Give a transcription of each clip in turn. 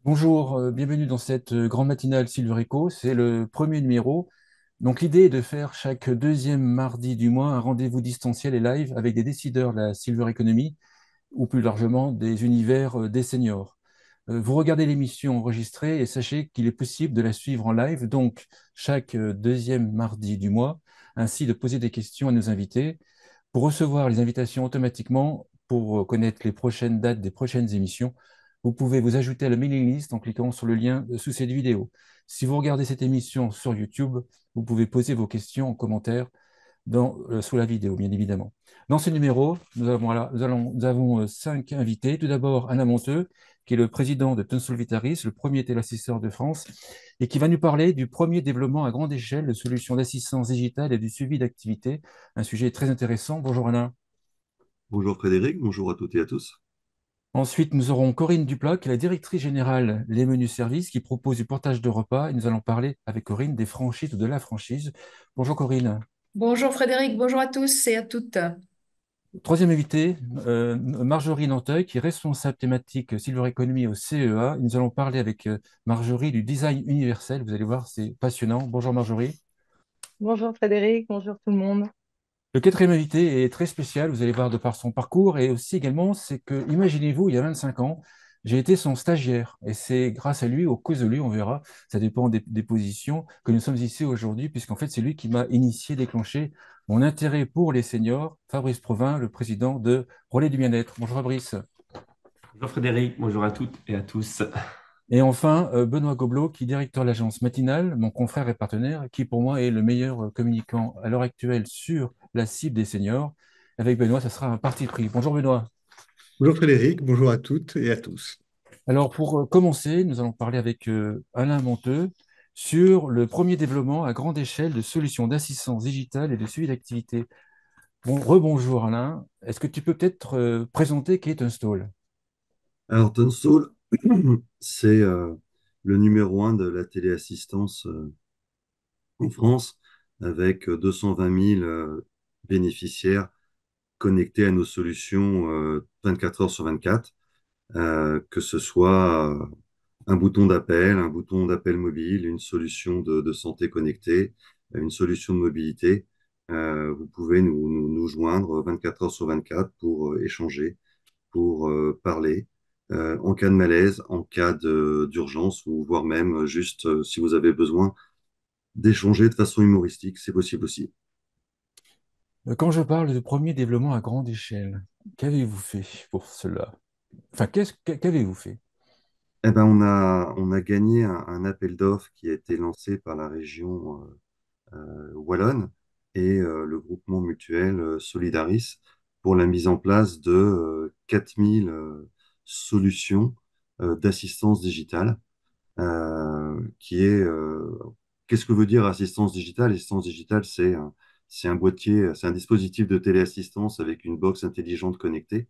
Bonjour, bienvenue dans cette grande matinale Silverico. C'est le premier numéro. Donc l'idée est de faire chaque deuxième mardi du mois un rendez-vous distanciel et live avec des décideurs de la Silver Economy ou plus largement des univers des seniors. Vous regardez l'émission enregistrée et sachez qu'il est possible de la suivre en live, donc chaque deuxième mardi du mois, ainsi de poser des questions à nos invités. Pour recevoir les invitations automatiquement, pour connaître les prochaines dates des prochaines émissions, vous pouvez vous ajouter à la mailing list en cliquant sur le lien sous cette vidéo. Si vous regardez cette émission sur YouTube, vous pouvez poser vos questions en commentaire sous la vidéo, bien évidemment. Dans ce numéro, nous avons cinq invités. Tout d'abord, Anna Monteux, qui est le président de Tunsul Vitaris, le premier téléassisteur de France, et qui va nous parler du premier développement à grande échelle de solutions d'assistance digitale et du suivi d'activité, un sujet très intéressant. Bonjour Anna. Bonjour Frédéric, bonjour à toutes et à tous. Ensuite, nous aurons Corinne Duplat, qui est la directrice générale Les Menus Services, qui propose du portage de repas. Et nous allons parler avec Corinne des franchises ou de la franchise. Bonjour Corinne. Bonjour Frédéric, bonjour à tous et à toutes. Troisième invité, Marjorie Nanteuil, qui est responsable thématique Silver Economy au CEA. Nous allons parler avec Marjorie du design universel. Vous allez voir, c'est passionnant. Bonjour Marjorie. Bonjour Frédéric, bonjour tout le monde. Le quatrième invité est très spécial, vous allez voir de par son parcours, et aussi également, c'est que, imaginez-vous, il y a 25 ans, j'ai été son stagiaire, et c'est grâce à lui, aux causes de lui, on verra, ça dépend des positions, que nous sommes ici aujourd'hui, puisqu'en fait, c'est lui qui m'a initié, déclenché mon intérêt pour les seniors, Fabrice Provin, le président de Relais du Bien-être. Bonjour Fabrice. Bonjour Frédéric, bonjour à toutes et à tous. Et enfin, Benoît Gobelot, qui est directeur de l'agence Matinale, mon confrère et partenaire, qui pour moi est le meilleur communicant à l'heure actuelle sur la cible des seniors. Avec Benoît, ça sera un parti pris. Bonjour Benoît. Bonjour Frédéric, bonjour à toutes et à tous. Alors pour commencer, nous allons parler avec Alain Monteux sur le premier développement à grande échelle de solutions d'assistance digitale et de suivi d'activité. Bon, rebonjour Alain. Est-ce que tu peux peut-être présenter qu'est Tunstall? Alors Tunstall, c'est le numéro un de la téléassistance en France, avec 220 000 bénéficiaires connectés à nos solutions 24 heures sur 24, que ce soit un bouton d'appel mobile, une solution de santé connectée, une solution de mobilité. Vous pouvez nous joindre 24 heures sur 24 pour échanger, pour parler en cas de malaise, en cas d'urgence, ou voire même juste si vous avez besoin d'échanger de façon humoristique, c'est possible aussi. Quand je parle de premier développement à grande échelle, qu'avez-vous fait pour cela? Enfin, qu'avez-vous fait? Eh ben, on a gagné un appel d'offres qui a été lancé par la région Wallonne et le groupement mutuel Solidaris pour la mise en place de 4000 solutions d'assistance digitale, qui est qu'est-ce que veut dire assistance digitale? Assistance digitale, c'est un boîtier, c'est un dispositif de téléassistance avec une box intelligente connectée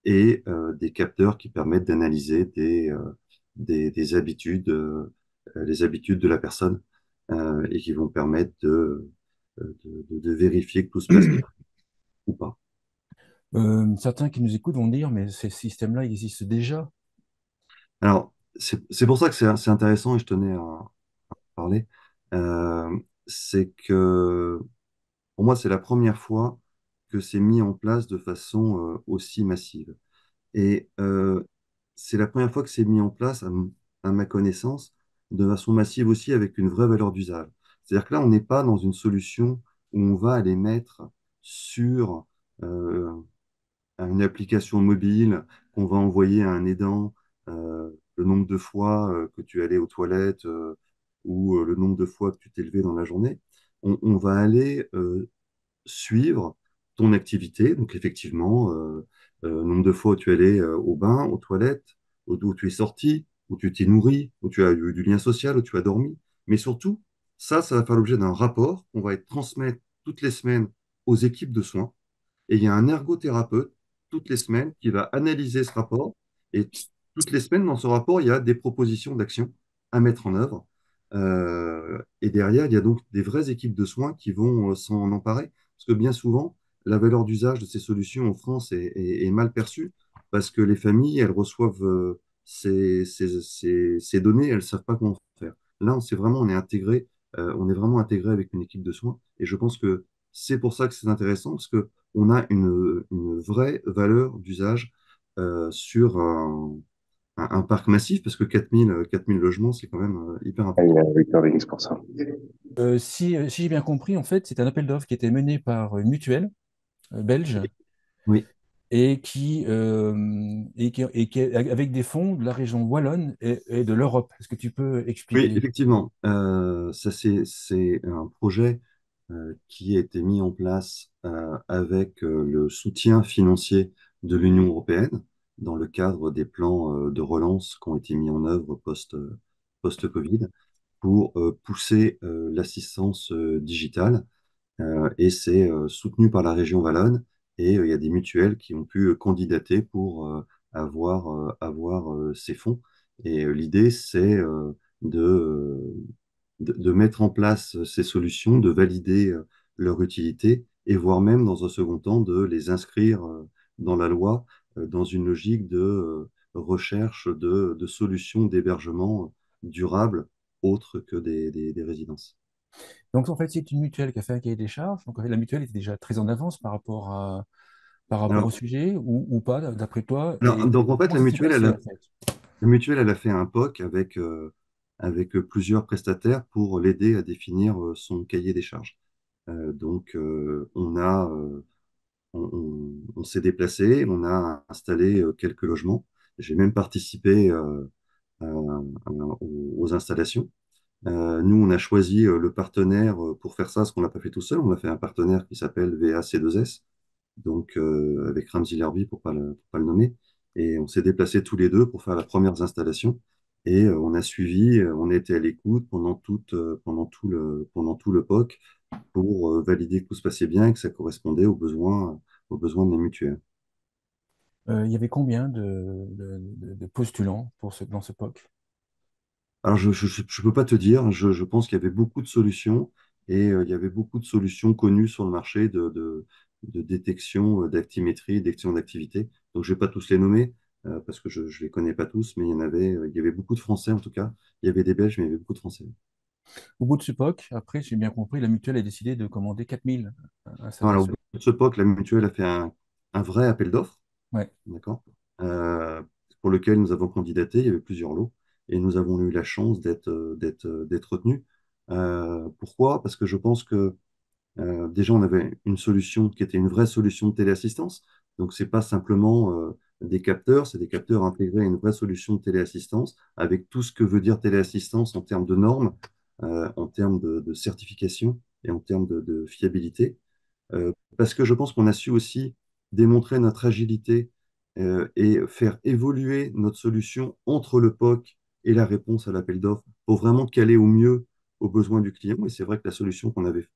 et des capteurs qui permettent d'analyser des habitudes, les habitudes de la personne, et qui vont permettre de vérifier que tout se passe bien ou pas. Certains qui nous écoutent vont dire, mais ces systèmes-là existent déjà. Alors, c'est pour ça que c'est intéressant et je tenais à parler. Euh, c'est que pour moi, c'est la première fois que c'est mis en place de façon aussi massive. Et c'est la première fois que c'est mis en place, à ma connaissance, de façon massive aussi avec une vraie valeur d'usage. C'est-à-dire que là, on n'est pas dans une solution où on va aller mettre sur euh, une application mobile qu'on va envoyer à un aidant le nombre de fois que tu allais aux toilettes ou le nombre de fois que tu t'es levé dans la journée. On va aller suivre ton activité. Donc, effectivement, le nombre de fois où tu es allé au bain, aux toilettes, où tu es sorti, où tu t'es nourri, où tu as eu du lien social, où tu as dormi. Mais surtout, ça va faire l'objet d'un rapport qu'on va être transmettre toutes les semaines aux équipes de soins. Et il y a un ergothérapeute toutes les semaines qui va analyser ce rapport. Et toutes les semaines, dans ce rapport, il y a des propositions d'action à mettre en œuvre. Et derrière, il y a donc des vraies équipes de soins qui vont s'en emparer. Parce que bien souvent, la valeur d'usage de ces solutions en France est mal perçue parce que les familles, elles reçoivent ces données, elles ne savent pas comment faire. Là, on est intégré, on est vraiment intégré avec une équipe de soins. Et je pense que c'est pour ça que c'est intéressant, parce que on a une vraie valeur d'usage sur un parc massif, parce que 4000 logements, c'est quand même hyper Ah, il y important. a Victor Vélix pour ça. Si j'ai bien compris, en fait, c'est un appel d'offres qui était mené par une mutuelle belge Oui, avec des fonds de la région wallonne et de l'Europe. Est-ce que tu peux oui, expliquer? effectivement. Ça, c'est un projet qui a été mis en place avec le soutien financier de l'Union européenne dans le cadre des plans de relance qui ont été mis en œuvre post-Covid pour pousser l'assistance digitale. Et c'est soutenu par la région Wallonne. Et il y a des mutuelles qui ont pu candidater pour avoir ces fonds. Et l'idée, c'est de, euh, de mettre en place ces solutions, de valider leur utilité, et voire même, dans un second temps, de les inscrire dans la loi, dans une logique de recherche de solutions d'hébergement durables autres que des résidences. Donc, en fait, c'est une mutuelle qui a fait un cahier des charges. Donc, en fait, la mutuelle était déjà très en avance par rapport au Alors, sujet ou pas, d'après toi? donc en fait, Comment ça s'est passé, en fait? la mutuelle, elle a fait un POC avec plusieurs prestataires pour l'aider à définir son cahier des charges. Donc, on s'est déplacé, on a installé quelques logements. J'ai même participé aux installations. Nous, on a choisi le partenaire pour faire ça, parce qu'on l'a pas fait tout seul. On a fait un partenaire qui s'appelle VAC2S, donc avec Ramzi Lerby pour pas le nommer. Et on s'est déplacés tous les deux pour faire les premières installations. Et on a suivi, on a été à l'écoute pendant tout le POC pour valider que tout se passait bien et que ça correspondait aux besoins de la mutuelle. Il y avait combien de postulants dans ce POC? Alors, je peux pas te dire, je pense qu'il y avait beaucoup de solutions et il y avait beaucoup de solutions connues sur le marché de détection d'actimétrie, détection d'activité. Donc, je vais pas tous les nommer parce que je ne les connais pas tous, mais il y avait beaucoup de Français en tout cas. Il y avait des Belges, mais il y avait beaucoup de Français. Au bout de ce POC, après, j'ai bien compris, la mutuelle a décidé de commander 4000 Alors, au installations. bout de ce POC, la mutuelle a fait un vrai appel d'offres, Ouais. d'accord, euh, pour lequel nous avons candidaté. Il y avait plusieurs lots et nous avons eu la chance d'être retenus. Pourquoi? Parce que je pense que déjà, on avait une solution qui était une vraie solution de téléassistance. Donc, c'est pas simplement des capteurs, c'est des capteurs intégrés à une vraie solution de téléassistance avec tout ce que veut dire téléassistance en termes de normes, en termes de certification et en termes de fiabilité. Parce que je pense qu'on a su aussi démontrer notre agilité et faire évoluer notre solution entre le POC et la réponse à l'appel d'offres pour vraiment caler au mieux aux besoins du client. Et c'est vrai que la solution qu'on avait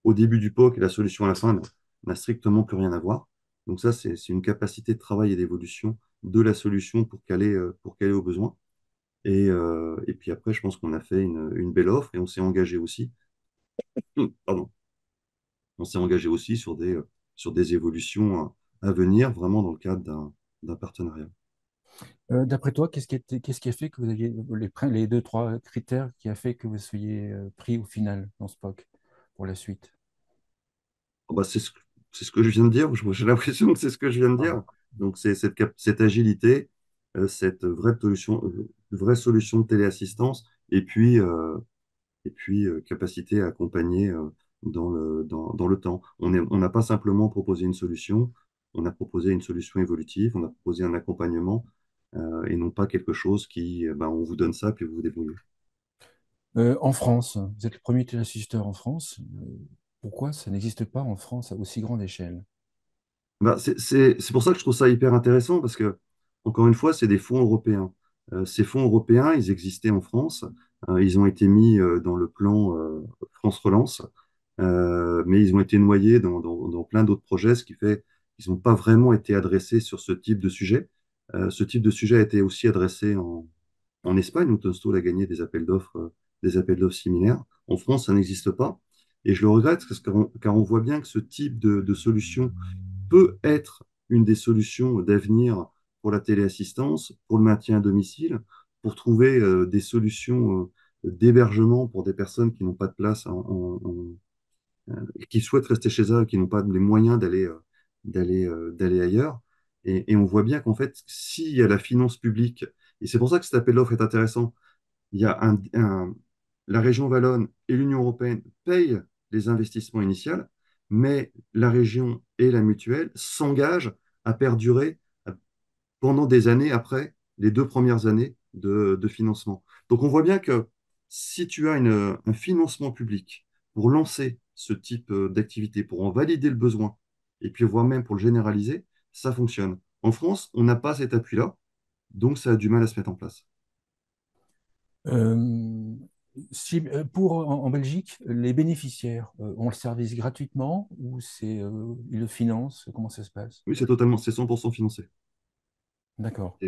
au début du POC et la solution à la fin n'a strictement plus rien à voir. Donc ça, c'est une capacité de travail et d'évolution de la solution pour caler aux besoins. Et puis après, je pense qu'on a fait une belle offre et on s'est engagé aussi. Pardon. On s'est engagé aussi sur des évolutions à venir, vraiment dans le cadre d'un partenariat. D'après toi, qu'est-ce qui a fait que vous aviez les deux, trois critères qui a fait que vous soyez pris au final dans ce POC pour la suite? Oh, bah, c'est ce que je viens de dire. J'ai l'impression que c'est ce que je viens de Ah. dire. Donc, c'est cette agilité, cette vraie solution de téléassistance, et puis capacité à accompagner dans le temps. On n'a pas simplement proposé une solution, on a proposé une solution évolutive, on a proposé un accompagnement, et non pas quelque chose ben, on vous donne ça, puis vous vous débrouillez. En France, vous êtes le premier téléassisteur en France. Pourquoi ça n'existe pas en France à aussi grande échelle? Bah, c'est pour ça que je trouve ça hyper intéressant parce que, encore une fois, c'est des fonds européens. Ces fonds européens, ils existaient en France. Ils ont été mis dans le plan France Relance, mais ils ont été noyés dans plein d'autres projets, ce qui fait qu'ils n'ont pas vraiment été adressés sur ce type de sujet. Ce type de sujet a été aussi adressé en Espagne, où Tunstall a gagné des appels d'offres similaires. En France, ça n'existe pas. Et je le regrette car on voit bien que ce type de solution peut être une des solutions d'avenir pour la téléassistance, pour le maintien à domicile, pour trouver des solutions d'hébergement pour des personnes qui n'ont pas de place qui souhaitent rester chez eux, qui n'ont pas les moyens d'aller ailleurs. Et on voit bien qu'en fait, s'il y a la finance publique, et c'est pour ça que cet appel d'offres est intéressant, il y a la région Wallonne et l'Union européenne payent les investissements initiaux, mais la région et la mutuelle s'engagent à perdurer pendant des années après les 2 premières années de financement. Donc on voit bien que si tu as un financement public pour lancer ce type d'activité, pour en valider le besoin, et puis voire même pour le généraliser, ça fonctionne. En France, on n'a pas cet appui-là, donc ça a du mal à se mettre en place. Euh, en Belgique, les bénéficiaires ont le service gratuitement ou ils le financent? Comment ça se passe? Oui, c'est 100% financé. D'accord.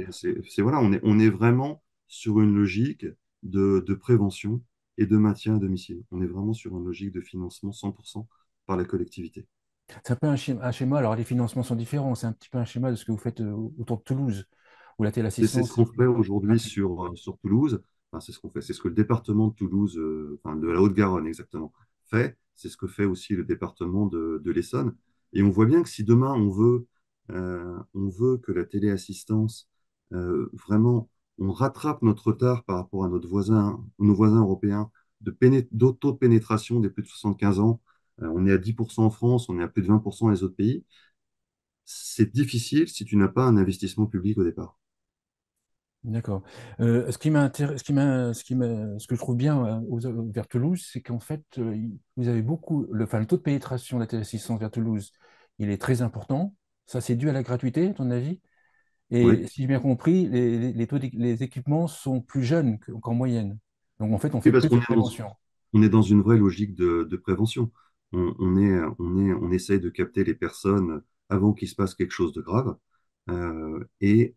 Voilà, on est vraiment sur une logique de prévention et de maintien à domicile. On est vraiment sur une logique de financement 100% par la collectivité. C'est un peu un schéma, alors les financements sont différents, c'est un petit peu un schéma de ce que vous faites autour de Toulouse, où la C'est ce téléassistance qu'on est fait aujourd'hui gratuite. sur Toulouse. Enfin, c'est ce qu'on fait. C'est ce que le département de Toulouse, enfin de la Haute-Garonne exactement, fait. C'est ce que fait aussi le département de l'Essonne. Et on voit bien que si demain on veut que la téléassistance, vraiment, on rattrape notre retard par rapport à nos voisins européens taux de pénétration des plus de 75 ans. On est à 10% en France, on est à plus de 20% dans les autres pays. C'est difficile si tu n'as pas un investissement public au départ. D'accord. Ce que je trouve bien vers Toulouse, c'est qu'en fait, vous avez enfin, le taux de pénétration de la téléassistance vers Toulouse, il est très important. Ça, c'est dû à la gratuité, à ton avis? Oui. Et si j'ai bien compris, les équipements sont plus jeunes qu'en moyenne. Donc, en fait, on Oui, fait parce plus de qu'on prévention. est dans une vraie logique de prévention. On essaye de capter les personnes avant qu'il se passe quelque chose de grave, et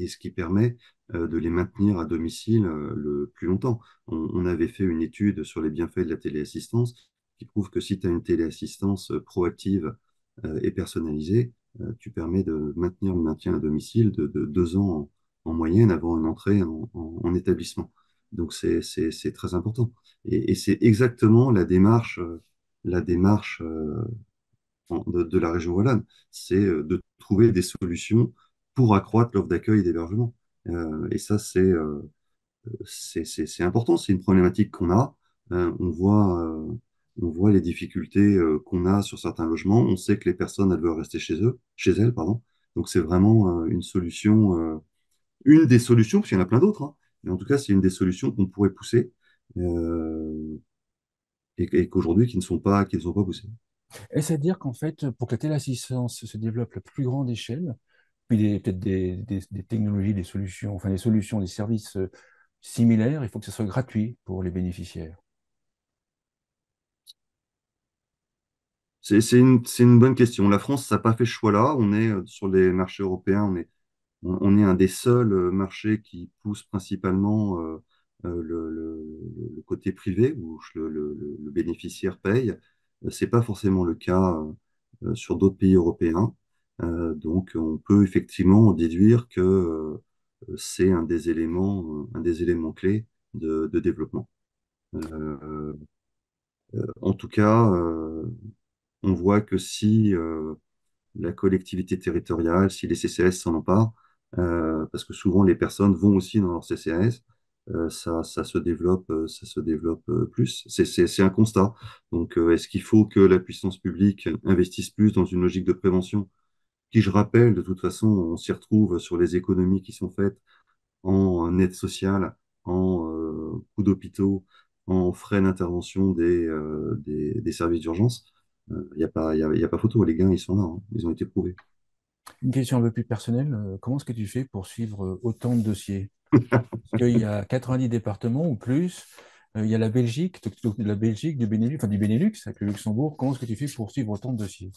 ce qui permet de les maintenir à domicile le plus longtemps. On avait fait une étude sur les bienfaits de la téléassistance qui prouve que si tu as une téléassistance proactive et personnalisée, tu permets de maintenir le maintien à domicile de 2 ans en moyenne avant une entrée en établissement. Donc c'est très important. Et c'est exactement la démarche de la région wallonne, c'est de trouver des solutions pour accroître l'offre d'accueil et d'hébergement. Et ça, c'est important, c'est une problématique qu'on a. On voit les difficultés qu'on a sur certains logements. On sait que les personnes, elles veulent rester chez elles, pardon. Donc c'est vraiment une solution, une des solutions, parce qu'il y en a plein d'autres, hein. Mais en tout cas, c'est une des solutions qu'on pourrait pousser et qu'aujourd'hui, qui ne sont pas poussées. Est-ce à dire qu'en fait, pour que la téléassistance se développe à la plus grande échelle, puis peut-être des technologies, des solutions, enfin des solutions, des services similaires, il faut que ce soit gratuit pour les bénéficiaires? C'est une bonne question. La France, ça n'a pas fait ce choix-là. On est sur les marchés européens, on est un des seuls marchés qui pousse principalement le côté privé, où le bénéficiaire paye. Ce n'est pas forcément le cas sur d'autres pays européens. Donc, on peut effectivement déduire que c'est un des éléments clés de développement. Euh, En tout cas, on voit que si la collectivité territoriale, si les CCAS s'en emparent, parce que souvent les personnes vont aussi dans leur CCAS, ça se développe plus. C'est un constat. Donc, est-ce qu'il faut que la puissance publique investisse plus dans une logique de prévention, qui, je rappelle, de toute façon, on s'y retrouve sur les économies qui sont faites en aide sociale, en coûts d'hôpitaux, en frais d'intervention des services d'urgence. Il n'y a pas, y a pas photo, les gains, ils sont là, hein. Ils ont été prouvés. Une question un peu plus personnelle, comment est-ce que tu fais pour suivre autant de dossiers? Parce qu'il y a 90 départements ou plus, il y a la Belgique, la Belgique, du Benelux, enfin du Benelux, avec le Luxembourg. Comment est-ce que tu fais pour suivre autant de dossiers?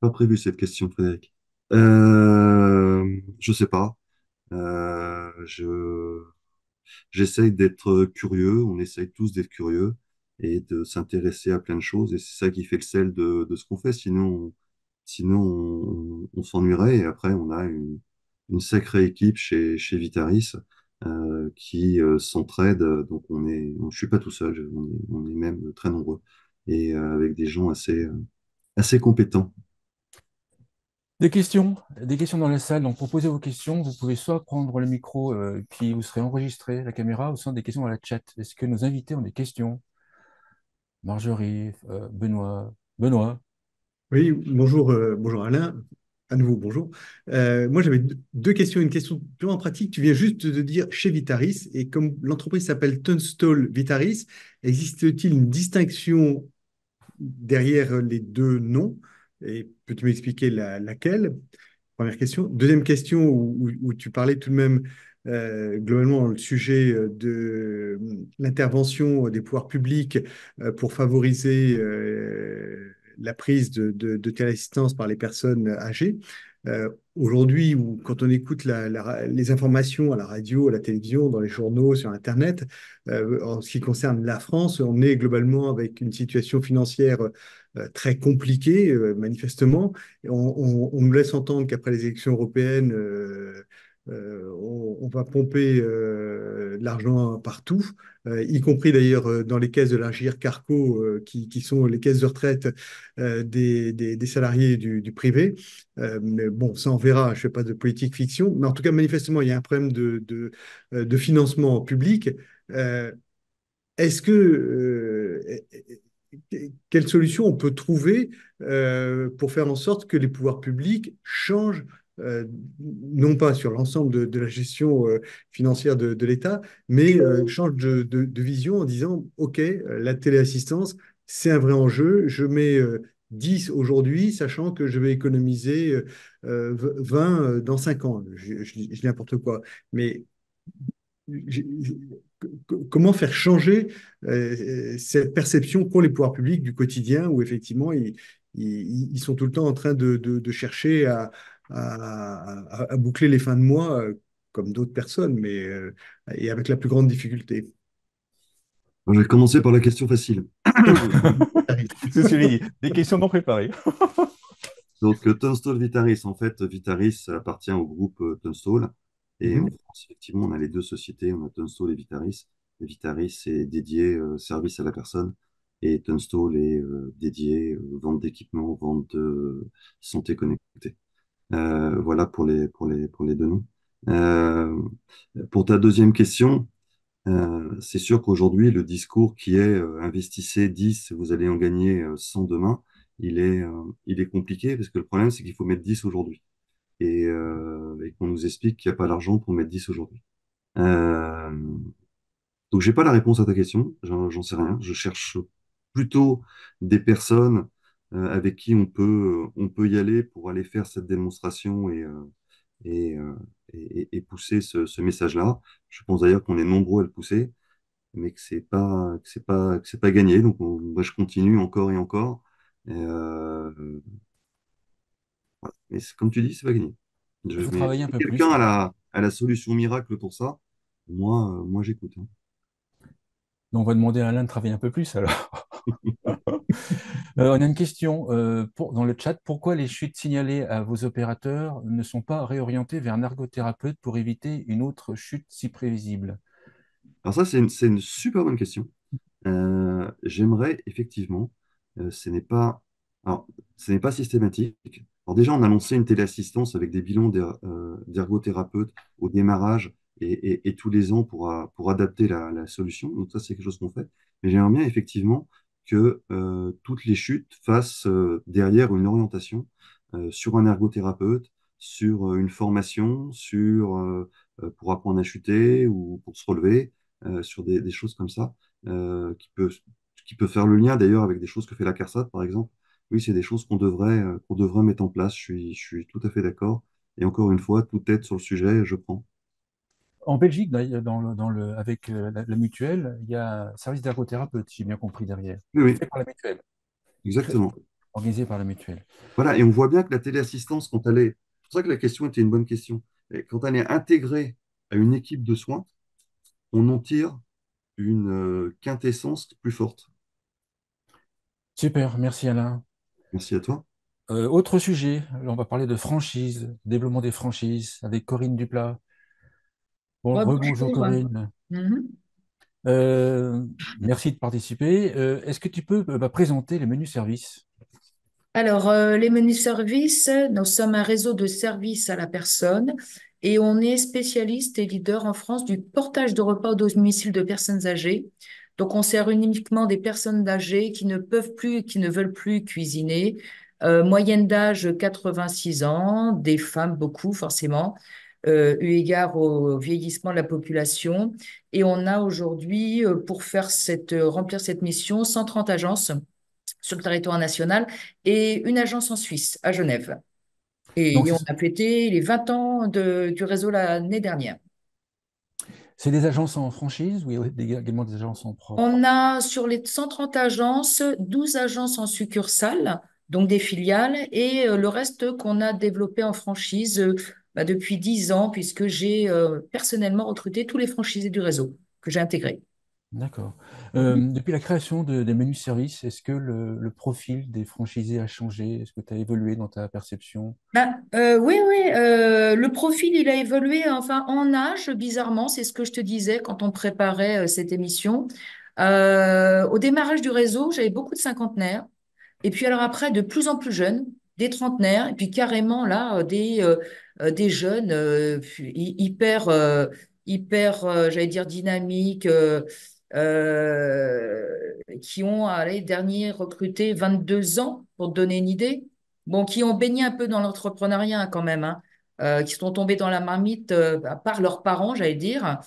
Pas prévu cette question, Frédéric. Je sais pas. J'essaye d'être curieux. On essaye tous d'être curieux et de s'intéresser à plein de choses. Et c'est ça qui fait le sel de ce qu'on fait. Sinon, Sinon, on s'ennuierait. Et après, on a une sacrée équipe chez Vitaris qui s'entraide. Donc, je suis pas tout seul. On est même très nombreux et avec des gens assez compétents. Des questions dans la salle. Donc, pour poser vos questions, vous pouvez soit prendre le micro, puis vous serez enregistré, la caméra, ou soit des questions dans la chat. Est-ce que nos invités ont des questions? Marjorie, Benoît, Benoît. Oui, bonjour, bonjour Alain. À nouveau, bonjour. Moi, j'avais deux questions. Une question purement pratique. Tu viens juste de dire chez Vitaris, et comme l'entreprise s'appelle Tunstall Vitaris, existe-t-il une distinction derrière les deux noms? Et peux-tu m'expliquer laquelle? Première question. Deuxième question, où tu parlais tout de même globalement le sujet de l'intervention des pouvoirs publics pour favoriser la prise de téléassistance par les personnes âgées. Aujourd'hui, quand on écoute les informations à la radio, à la télévision, dans les journaux, sur Internet, en ce qui concerne la France, on est globalement avec une situation financière très compliquée, manifestement. On nous laisse entendre qu'après les élections européennes, on va pomper de l'argent partout, y compris d'ailleurs dans les caisses de l'Agir Carco, qui sont les caisses de retraite des salariés du privé. Mais bon, ça on verra, je ne fais pas de politique fiction, mais en tout cas, manifestement, il y a un problème de financement public. Euh, est-ce que quelle solution on peut trouver pour faire en sorte que les pouvoirs publics changent, non pas sur l'ensemble de la gestion financière de l'État, mais changent de vision en disant, OK, la téléassistance, c'est un vrai enjeu, je mets 10 aujourd'hui, sachant que je vais économiser 20 dans 5 ans. Je dis n'importe quoi. Mais comment faire changer cette perception qu'ont les pouvoirs publics du quotidien où effectivement ils sont tout le temps en train de chercher à boucler les fins de mois comme d'autres personnes, mais et avec la plus grande difficulté. Alors, je vais commencer par la question facile. C'est ce que j'ai dit. Des questions non préparées. Donc, Tunstall Vitaris, en fait, Vitaris appartient au groupe Tunstall. Et en Mhm. France, effectivement, on a les deux sociétés, on a Tunstall et Vitaris. Et Vitaris est dédié service à la personne et Tunstall est dédié vente d'équipements, vente de santé connectée. Voilà pour les deux noms. Euh, pour ta deuxième question, c'est sûr qu'aujourd'hui, le discours qui est investissez 10, vous allez en gagner 100 demain, il est compliqué parce que le problème, c'est qu'il faut mettre 10 aujourd'hui et qu'on nous explique qu'il n'y a pas l'argent pour mettre 10 aujourd'hui. Euh, donc, j'ai pas la réponse à ta question, j'en sais rien. Je cherche plutôt des personnes avec qui on peut y aller pour aller faire cette démonstration et, euh, et pousser ce message-là. Je pense d'ailleurs qu'on est nombreux à le pousser mais que c'est pas gagné. Donc, moi, je continue encore et encore. Voilà. Mais comme tu dis, c'est pas gagné. Il faut Mais travailler un si peu quelqu'un plus. a la solution miracle pour ça, moi j'écoute. Hein. Donc, on va demander à Alain de travailler un peu plus alors. On a une question dans le chat. Pourquoi les chutes signalées à vos opérateurs ne sont pas réorientées vers un ergothérapeute pour éviter une autre chute si prévisible? Alors ça, c'est une super bonne question. J'aimerais effectivement, ce n'est pas, alors, ce n'est pas systématique. Alors déjà, on a lancé une téléassistance avec des bilans d'ergothérapeutes au démarrage et tous les ans pour adapter la solution. Donc ça, c'est quelque chose qu'on fait. Mais j'aimerais bien effectivement que toutes les chutes fassent derrière une orientation sur un ergothérapeute, sur une formation, pour apprendre à chuter ou pour se relever, sur des choses comme ça qui peut faire le lien d'ailleurs avec des choses que fait la CARSAT, par exemple. Oui, c'est des choses qu'on devrait mettre en place. Je suis tout à fait d'accord. Et encore une fois, toute tête sur le sujet, je prends. En Belgique, avec la mutuelle, il y a un service d'ergothérapeute, si j'ai bien compris derrière, Oui, oui, fait par la mutuelle, fait- exactement. organisé par la mutuelle. Voilà, et on voit bien que la téléassistance, quand elle est... C'est pour ça que la question était une bonne question. Et quand elle est intégrée à une équipe de soins, on en tire une quintessence plus forte. Super, merci Alain. Merci à toi. Autre sujet, on va parler de franchise, développement des franchises avec Corinne Duplat. Bon, Ouais, rebonjour bonjour. Corinne. Mhm. Euh, Merci de participer. Est-ce que tu peux présenter les menus services? Alors, les menus services, nous sommes un réseau de services à la personne et on est spécialiste et leader en France du portage de repas au domicile de personnes âgées. Donc, on sert uniquement des personnes âgées qui ne peuvent plus, qui ne veulent plus cuisiner. Moyenne d'âge 86 ans, des femmes beaucoup forcément, eu égard au vieillissement de la population. Et on a aujourd'hui, pour faire remplir cette mission, 130 agences sur le territoire national et une agence en Suisse, à Genève. Donc, Et on a fêté les 20 ans du réseau l'année dernière. c'est des agences en franchise ou également des agences en propre? On a sur les 130 agences, 12 agences en succursale, donc des filiales, et le reste qu'on a développé en franchise depuis 10 ans, puisque j'ai personnellement recruté tous les franchisés du réseau que j'ai intégrés. D'accord. Depuis la création des menus services, est-ce que le profil des franchisés a changé? Est-ce que tu as évolué dans ta perception? Oui, oui, le profil, il a évolué, enfin, en âge, bizarrement, c'est ce que je te disais quand on préparait cette émission. Au démarrage du réseau, j'avais beaucoup de cinquantenaires, et puis alors après, de plus en plus jeunes, des trentenaires, et puis carrément là, des jeunes hyper, j'allais dire dynamiques, qui ont, allez, dernier recruté 22 ans, pour te donner une idée. Bon, qui ont baigné un peu dans l'entrepreneuriat quand même, hein, qui sont tombés dans la marmite par leurs parents, j'allais dire.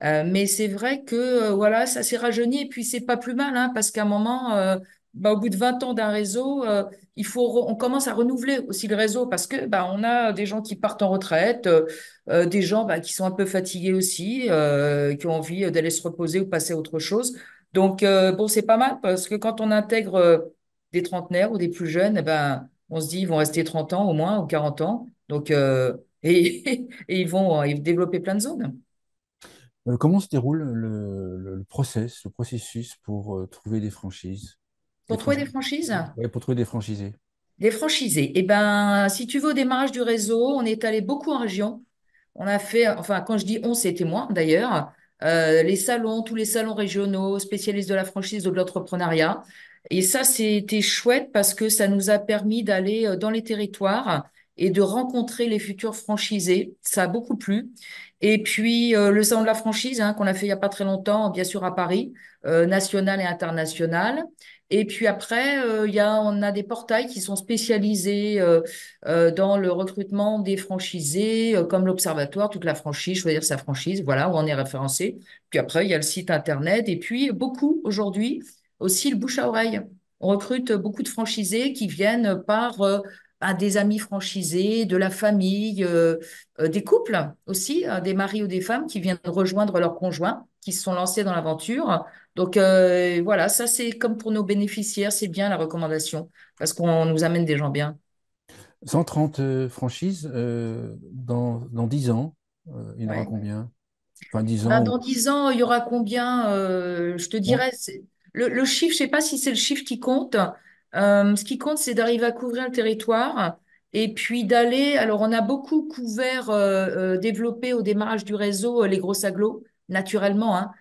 Mais c'est vrai que voilà, ça s'est rajeuni et puis c'est pas plus mal, hein, parce qu'à un moment, au bout de 20 ans d'un réseau, on commence à renouveler aussi le réseau parce que on a des gens qui partent en retraite, des gens qui sont un peu fatigués aussi, qui ont envie d'aller se reposer ou passer à autre chose. Donc bon, c'est pas mal parce que quand on intègre des trentenaires ou des plus jeunes, on se dit ils vont rester 30 ans au moins ou 40 ans. Donc et ils vont développer plein de zones. Comment se déroule le processus pour trouver des franchises? Pour trouver des franchises? Ouais, pour trouver des franchisés. Des franchisés. Eh ben, si tu veux, au démarrage du réseau, on est allé beaucoup en région. On a fait, enfin, quand je dis on, c'était moi d'ailleurs, les salons, tous les salons régionaux, spécialistes de la franchise, de l'entrepreneuriat. Et ça, c'était chouette parce que ça nous a permis d'aller dans les territoires et de rencontrer les futurs franchisés. Ça a beaucoup plu. Et puis, le salon de la franchise, hein, qu'on a fait il n'y a pas très longtemps, bien sûr à Paris, national et international. Et puis après, on a des portails qui sont spécialisés dans le recrutement des franchisés, comme l'Observatoire, toute la franchise, choisir sa franchise, voilà, où on est référencé. Puis après, il y a le site Internet. Et puis, beaucoup aujourd'hui, aussi le bouche à oreille. On recrute beaucoup de franchisés qui viennent par des amis franchisés, de la famille, des couples aussi, des maris ou des femmes qui viennent rejoindre leurs conjoints, qui se sont lancés dans l'aventure. Donc voilà, ça c'est comme pour nos bénéficiaires, c'est bien la recommandation parce qu'on nous amène des gens bien. 130 franchises dans 10 ans, il y en aura Ouais. combien? Enfin, 10 ans. Dans 10 ans, il y aura combien? Je te Bon. dirais, le chiffre, je sais pas si c'est le chiffre qui compte. Ce qui compte, c'est d'arriver à couvrir le territoire et puis d'aller. Alors, on a beaucoup couvert, développé au démarrage du réseau les grosses agglos, naturellement, hein,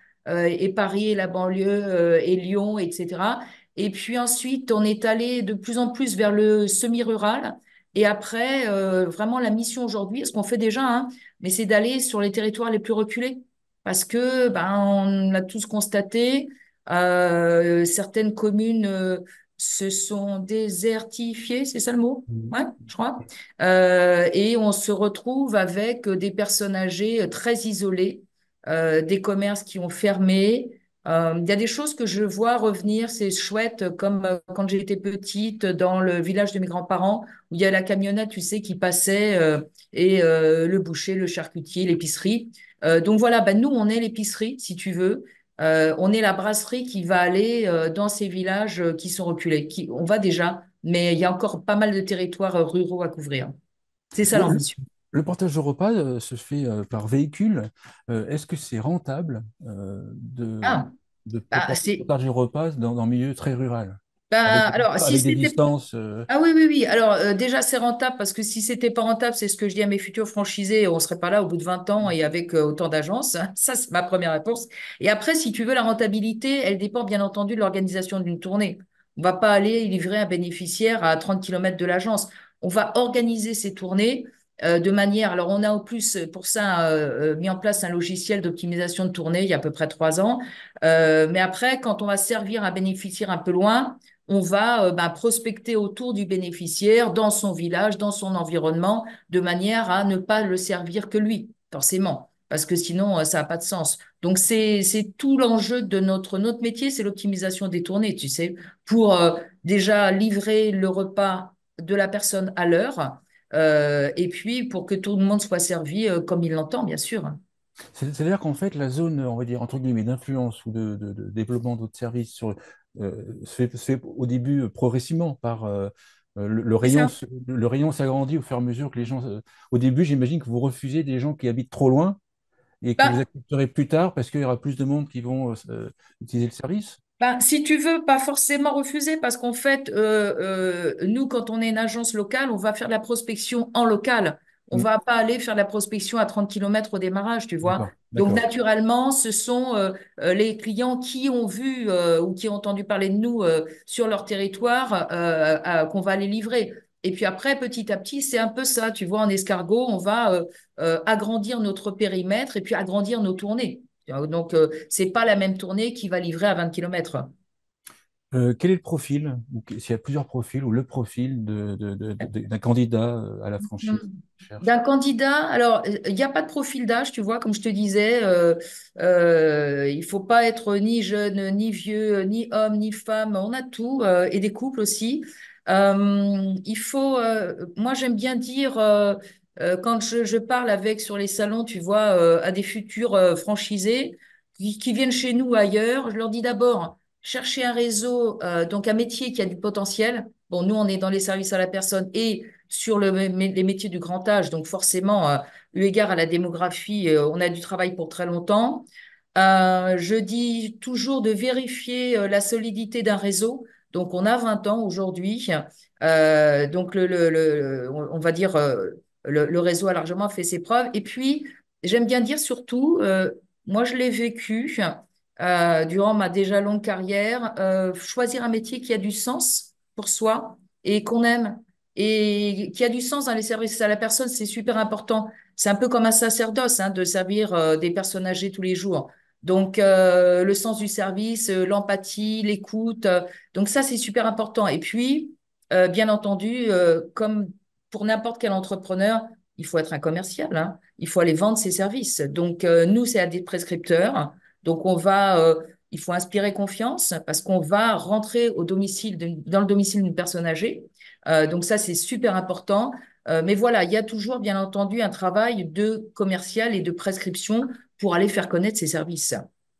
et Paris et la banlieue et Lyon, etc. Et puis ensuite, on est allé de plus en plus vers le semi-rural. Et après, vraiment, la mission aujourd'hui, ce qu'on fait déjà, hein, mais c'est d'aller sur les territoires les plus reculés. Parce que, on l'a tous constaté, certaines communes se sont désertifiées, c'est ça le mot? Mhm. Ouais, je crois. Et on se retrouve avec des personnes âgées très isolées, des commerces qui ont fermé. Il y a des choses que je vois revenir, c'est chouette, comme quand j'étais petite dans le village de mes grands-parents, où il y a la camionnette, tu sais, qui passait et le boucher, le charcutier, l'épicerie. Donc voilà, nous, on est l'épicerie, si tu veux. On est la brasserie qui va aller dans ces villages qui sont reculés. On va déjà, mais il y a encore pas mal de territoires ruraux à couvrir. C'est ça Le, le- l'ambition. le portage de repas se fait par véhicule. Est-ce que c'est rentable Ah, de c'est partager le repas dans un milieu très rural? Ben, alors, si avec des c'était distances. Ah oui, oui, oui. Alors, déjà, c'est rentable parce que si c'était pas rentable, c'est ce que je dis à mes futurs franchisés, on serait pas là au bout de 20 ans et avec autant d'agences. Ça, c'est ma première réponse. Et après, si tu veux, la rentabilité, elle dépend bien entendu de l'organisation d'une tournée. On va pas aller livrer un bénéficiaire à 30 kilomètres de l'agence. On va organiser ces tournées de manière. Alors, on a en plus pour ça mis en place un logiciel d'optimisation de tournée il y a à peu près 3 ans. Mais après, quand on va servir un bénéficiaire un peu loin, on va prospecter autour du bénéficiaire, dans son village, dans son environnement, de manière à ne pas le servir que lui, forcément, parce que sinon, ça n'a pas de sens. Donc, c'est tout l'enjeu de notre métier, c'est l'optimisation des tournées, tu sais, pour déjà livrer le repas de la personne à l'heure, et puis pour que tout le monde soit servi comme il l'entend, bien sûr. C'est-à-dire qu'en fait, la zone, on va dire, entre guillemets, d'influence ou de développement d'autres services se fait au début progressivement par le C'est rayon, ça. le rayon s'agrandit au fur et à mesure que les gens. Au début, j'imagine que vous refusez des gens qui habitent trop loin et que vous Bah, accepterez plus tard parce qu'il y aura plus de monde qui vont utiliser le service. Ben, si tu veux, pas forcément refuser, parce qu'en fait, nous, quand on est une agence locale, on va faire de la prospection en local. On Hmm, va pas aller faire de la prospection à 30 kilomètres au démarrage, tu vois. d'accord, Donc, d'accord. naturellement, ce sont les clients qui ont vu ou qui ont entendu parler de nous sur leur territoire qu'on va les livrer. Et puis après, petit à petit, c'est un peu ça, tu vois, en escargot, on va agrandir notre périmètre et puis agrandir nos tournées. Donc, c'est pas la même tournée qui va livrer à 20 kilomètres. Quel est le profil, ou s'il y a plusieurs profils, ou le profil d'un candidat à la Hmm. franchise? Cherche. D'un candidat, alors il n'y a pas de profil d'âge, tu vois, comme je te disais, il faut pas être ni jeune, ni vieux, ni homme, ni femme, on a tout, et des couples aussi. Moi j'aime bien dire, quand je parle avec sur les salons, tu vois, à des futurs franchisés qui viennent chez nous ou ailleurs, je leur dis d'abord, cherchez un réseau, donc un métier qui a du potentiel. Bon, nous on est dans les services à la personne et sur les métiers du grand âge. Donc forcément, eu égard à la démographie, on a du travail pour très longtemps. Je dis toujours de vérifier la solidité d'un réseau. Donc on a 20 ans aujourd'hui. Donc on va dire le réseau a largement fait ses preuves. Et puis j'aime bien dire surtout, moi je l'ai vécu durant ma déjà longue carrière, choisir un métier qui a du sens pour soi et qu'on aime et qui a du sens dans les services à la personne, c'est super important. C'est un peu comme un sacerdoce, hein, de servir des personnes âgées tous les jours. Donc, le sens du service, l'empathie, l'écoute. Donc, ça, c'est super important. Et puis, bien entendu, comme pour n'importe quel entrepreneur, il faut être un commercial, hein. Il faut aller vendre ses services. Donc, nous, c'est à des prescripteurs. Donc, il faut inspirer confiance parce qu'on va rentrer dans le domicile d'une personne âgée. Donc ça, c'est super important. Mais voilà, il y a toujours, bien entendu, un travail de commercial et de prescription pour aller faire connaître ces services.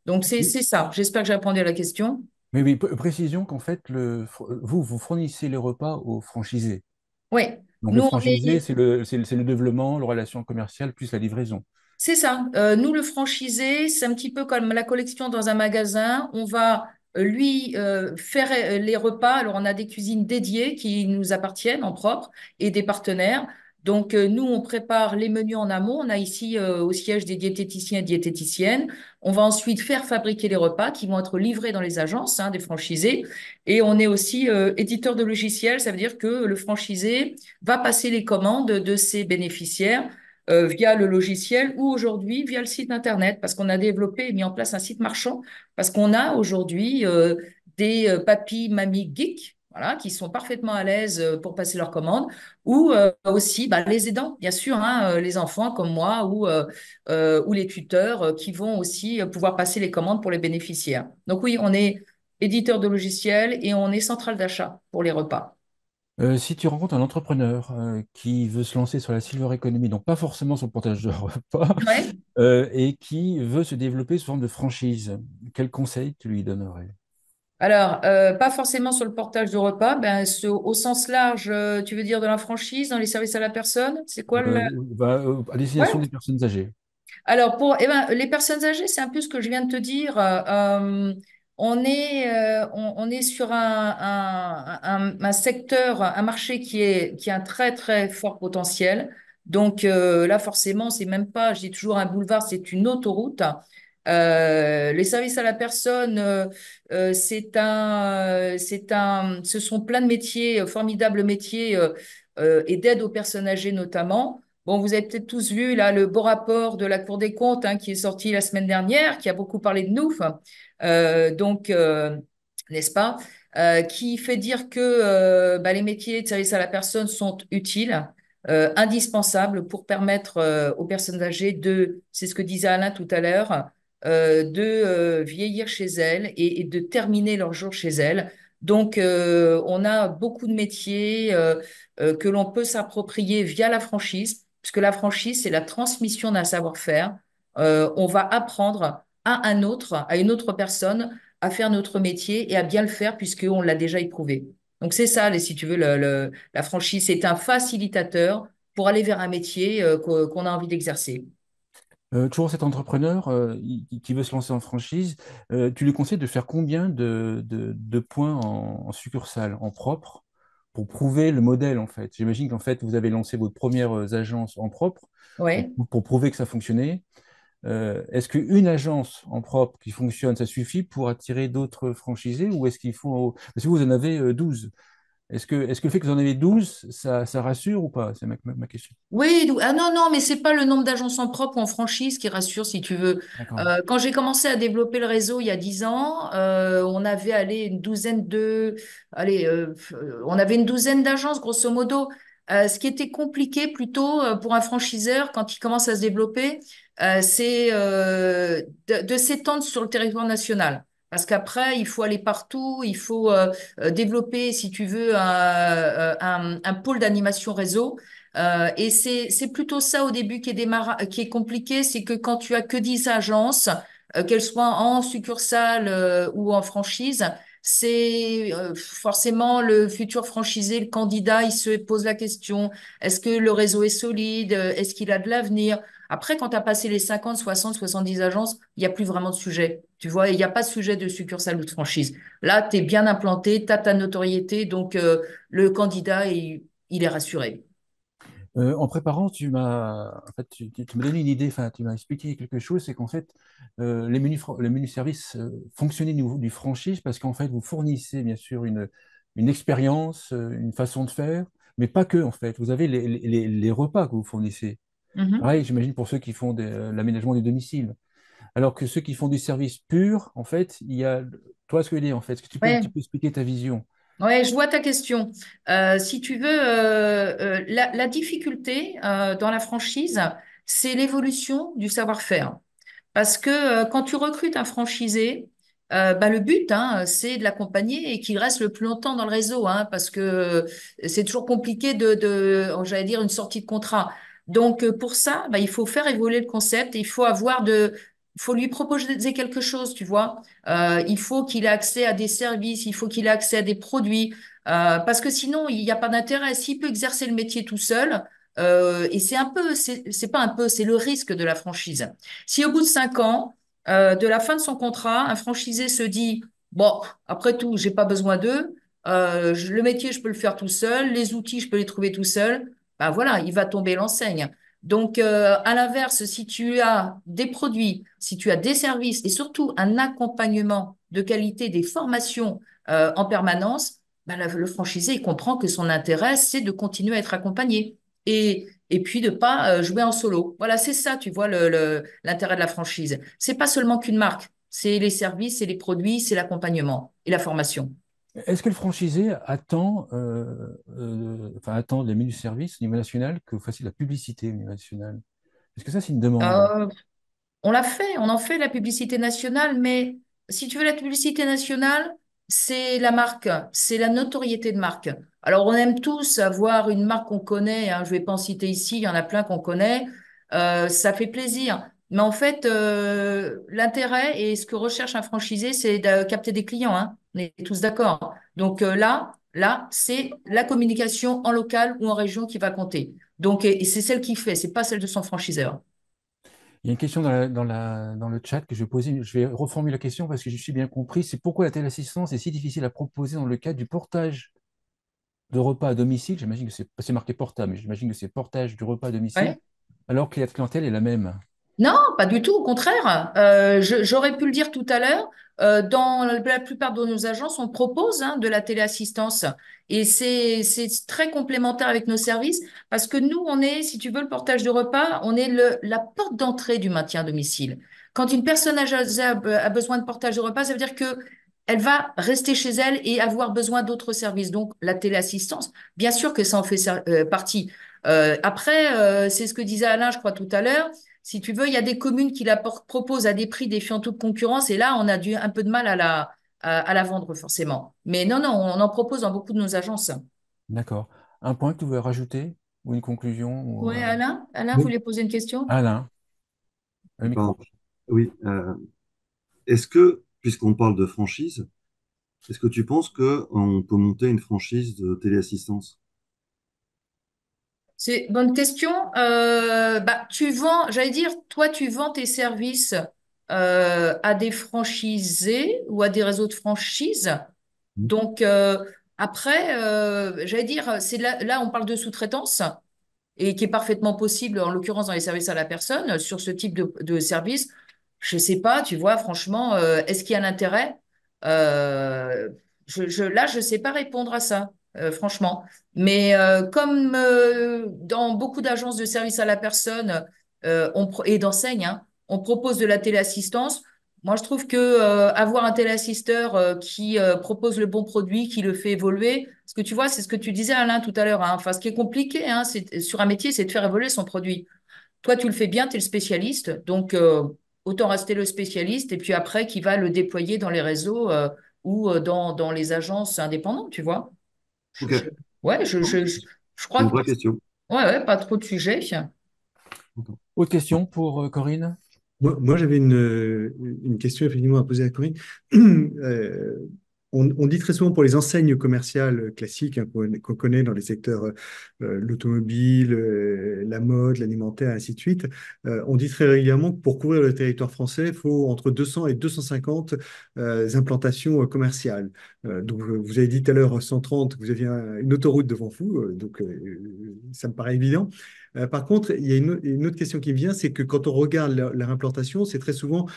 Donc c'est ça. J'espère que j'ai répondu à la question. Mais oui, précision qu'en fait, vous fournissez les repas aux franchisés. Oui, Donc le nous, on franchisé, est, c'est le développement, la relation commerciale, plus la livraison. c'est ça. Nous, le franchisé, c'est un petit peu comme la collection dans un magasin. On va lui faire les repas. Alors, on a des cuisines dédiées qui nous appartiennent en propre et des partenaires. Donc, nous, on prépare les menus en amont. On a ici au siège des diététiciens et diététiciennes. On va ensuite faire fabriquer les repas qui vont être livrés dans les agences, hein, des franchisés. Et on est aussi éditeur de logiciels. Ça veut dire que le franchisé va passer les commandes de ses bénéficiaires via le logiciel ou aujourd'hui via le site Internet, parce qu'on a développé et mis en place un site marchand, parce qu'on a aujourd'hui des papis, mamies geeks, voilà, qui sont parfaitement à l'aise pour passer leurs commandes, ou aussi les aidants, bien sûr, hein, les enfants comme moi, ou les tuteurs qui vont aussi pouvoir passer les commandes pour les bénéficiaires. Donc oui, on est éditeur de logiciels et on est centrale d'achat pour les repas. Si tu rencontres un entrepreneur qui veut se lancer sur la silver economy, donc pas forcément sur le portage de repas, Ouais. et qui veut se développer sous forme de franchise, quel conseil tu lui donnerais? Alors, pas forcément sur le portage de repas, au sens large, tu veux dire de la franchise, dans les services à la personne? C'est quoi le... À destination Ouais. des personnes âgées. Alors, les personnes âgées, c'est un peu ce que je viens de te dire. on est sur un secteur, un marché qui a un très, très fort potentiel. Donc là, forcément, c'est même pas, je dis toujours un boulevard, c'est une autoroute. Les services à la personne, ce sont plein de métiers, formidables métiers, et d'aide aux personnes âgées notamment. Bon, vous avez peut-être tous vu là le beau rapport de la Cour des comptes, hein, qui est sorti la semaine dernière, qui a beaucoup parlé de nous. N'est-ce pas, qui fait dire que bah, les métiers de service à la personne sont utiles, indispensables pour permettre aux personnes âgées c'est ce que disait Alain tout à l'heure, de vieillir chez elles et de terminer leur jour chez elles. Donc, on a beaucoup de métiers que l'on peut s'approprier via la franchise, puisque la franchise, c'est la transmission d'un savoir-faire. On va apprendre à une autre personne, à faire notre métier et à bien le faire puisqu'on l'a déjà éprouvé. Donc c'est ça, si tu veux, la franchise, c'est un facilitateur pour aller vers un métier qu'on a envie d'exercer. Toujours cet entrepreneur qui veut se lancer en franchise, tu lui conseilles de faire combien de points en succursale, en propre, pour prouver le modèle en fait? J'imagine qu'en fait, vous avez lancé votre première agence en propre Ouais. pour prouver que ça fonctionnait. Est-ce qu'une agence en propre qui fonctionne, ça suffit pour attirer d'autres franchisés ou est-ce qu'il faut... Parce que vous en avez 12. Est-ce que le fait que vous en avez 12, ça rassure ou pas? C'est ma question. Oui, ah non, non, mais c'est pas le nombre d'agences en propre ou en franchise qui rassure, si tu veux. D'accord. Quand j'ai commencé à développer le réseau il y a 10 ans, on avait allez, on avait une douzaine d'agences, grosso modo. Ce qui était compliqué plutôt pour un franchiseur quand il commence à se développer, c'est de s'étendre sur le territoire national. Parce qu'après, il faut aller partout, il faut développer, si tu veux, un pôle d'animation réseau. Et c'est plutôt ça au début qui est compliqué, c'est que quand tu as que 10 agences, qu'elles soient en succursale ou en franchise, c'est forcément le futur franchisé, le candidat, il se pose la question, est-ce que le réseau est solide? Est-ce qu'il a de l'avenir? Après, quand tu as passé les 50, 60, 70 agences, il n'y a plus vraiment de sujet. Tu vois, il n'y a pas de sujet de succursale ou de franchise. Là, tu es bien implanté, tu as ta notoriété, donc le candidat, il est rassuré. En préparant, en fait, tu m'as donné une idée, enfin, tu m'as expliqué quelque chose, c'est qu'en fait, les menus services fonctionnaient au niveau du franchise parce qu'en fait, vous fournissez bien sûr une expérience, une façon de faire, mais pas que, en fait. Vous avez les repas que vous fournissez. Mhm. Pareil, j'imagine pour ceux qui font l'aménagement du domicile. Alors que ceux qui font du service pur, en fait, il y a, toi, ce que je veux dire, en fait, est-ce que tu peux un petit Ouais. peu expliquer ta vision? Ouais, je vois ta question. Si tu veux, la difficulté dans la franchise, c'est l'évolution du savoir-faire. Parce que quand tu recrutes un franchisé, bah, le but, hein, c'est de l'accompagner et qu'il reste le plus longtemps dans le réseau, hein, parce que c'est toujours compliqué j'allais dire, une sortie de contrat. Donc pour ça, bah, il faut faire évoluer le concept et il faut lui proposer quelque chose, tu vois. Il faut qu'il ait accès à des services, il faut qu'il ait accès à des produits, parce que sinon, il n'y a pas d'intérêt. S'il peut exercer le métier tout seul, et c'est pas un peu, c'est le risque de la franchise. Si au bout de 5 ans, de la fin de son contrat, un franchisé se dit, bon, après tout, j'ai pas besoin d'eux, le métier, je peux le faire tout seul, les outils, je peux les trouver tout seul, ben voilà, il va tomber l'enseigne. Donc, à l'inverse, si tu as des produits, si tu as des services et surtout un accompagnement de qualité, des formations en permanence, ben, le franchisé, il comprend que son intérêt, c'est de continuer à être accompagné et puis de pas jouer en solo. Voilà, c'est ça, tu vois, l'intérêt de la franchise. C'est pas seulement qu'une marque, c'est les services, c'est les produits, c'est l'accompagnement et la formation. Est-ce que le franchisé attend les menus services au niveau national que vous fassiez de la publicité au niveau national? Est-ce que ça, c'est une demande? Euh, On l'a fait, on en fait la publicité nationale, mais si tu veux la publicité nationale, c'est la marque, c'est la notoriété de marque. Alors on aime tous avoir une marque qu'on connaît, hein, je vais pas en citer ici, il y en a plein qu'on connaît, ça fait plaisir. Mais en fait, l'intérêt et ce que recherche un franchisé, c'est de capter des clients, hein. On est tous d'accord. Donc là, c'est la communication en local ou en région qui va compter. Donc et c'est celle qui fait, c'est pas celle de son franchiseur. Il y a une question dans le chat que je vais poser. Je vais reformuler la question parce que je suis bien compris. C'est pourquoi la téléassistance est si difficile à proposer dans le cadre du portage de repas à domicile. J'imagine que c'est marqué portable, mais j'imagine que c'est portage du repas à domicile, Ouais. alors que la clientèle est la même. Non, pas du tout, au contraire. J'aurais pu le dire tout à l'heure. Dans la plupart de nos agences, on propose de la téléassistance et c'est très complémentaire avec nos services parce que nous, on est, si tu veux, le portage de repas, on est la porte d'entrée du maintien à domicile. Quand une personne âgée a besoin de portage de repas, ça veut dire que elle va rester chez elle et avoir besoin d'autres services. Donc, la téléassistance, bien sûr que ça en fait partie. Après, c'est ce que disait Alain, je crois, tout à l'heure. Si tu veux, il y a des communes qui la proposent à des prix défiant toute concurrence et là, on a un peu de mal à la vendre forcément. Mais non, non, on en propose dans beaucoup de nos agences. D'accord. Un point que tu veux rajouter ou une conclusion Ouais, Alain? Alain Oui. voulait poser une question? Alain, le Pardon. micro. Oui. Est-ce que, puisqu'on parle de franchise, est-ce que tu penses qu'on peut monter une franchise de téléassistance? C'est une bonne question. Bah, tu vends, j'allais dire, toi, tu vends tes services à des franchisés ou à des réseaux de franchise. Mhm. Donc, après, j'allais dire, là, on parle de sous-traitance. Et qui est parfaitement possible, en l'occurrence dans les services à la personne, sur ce type de service. Je sais pas, tu vois, franchement, est-ce qu'il y a un intérêt? Euh, là, je sais pas répondre à ça, franchement. Mais comme dans beaucoup d'agences de services à la personne et d'enseignes, on propose de la téléassistance. Moi, je trouve que avoir un téléassisteur qui propose le bon produit, qui le fait évoluer, parce que tu vois, c'est ce que tu disais Alain tout à l'heure. Enfin, ce qui est compliqué, sur un métier, c'est de faire évoluer son produit. Toi, tu le fais bien, tu es le spécialiste, donc autant rester le spécialiste et puis après, qui va le déployer dans les réseaux ou dans les agences indépendantes, tu vois. Je, Ok. je- ouais, je C'est crois une que vraie question. ouais, ouais, pas trop de sujets. Autre question pour Corinne? Moi, j'avais une question effectivement à poser à Corinne. Euh, on dit très souvent pour les enseignes commerciales classiques qu'on connaît dans les secteurs l'automobile, la mode, l'alimentaire, ainsi de suite, on dit très régulièrement que pour couvrir le territoire français, il faut entre 200 et 250 implantations commerciales. Donc, vous avez dit tout à l'heure 130, vous aviez une autoroute devant vous, donc ça me paraît évident. Par contre, il y a une autre question qui me vient, c'est que quand on regarde leur implantation, c'est très souvent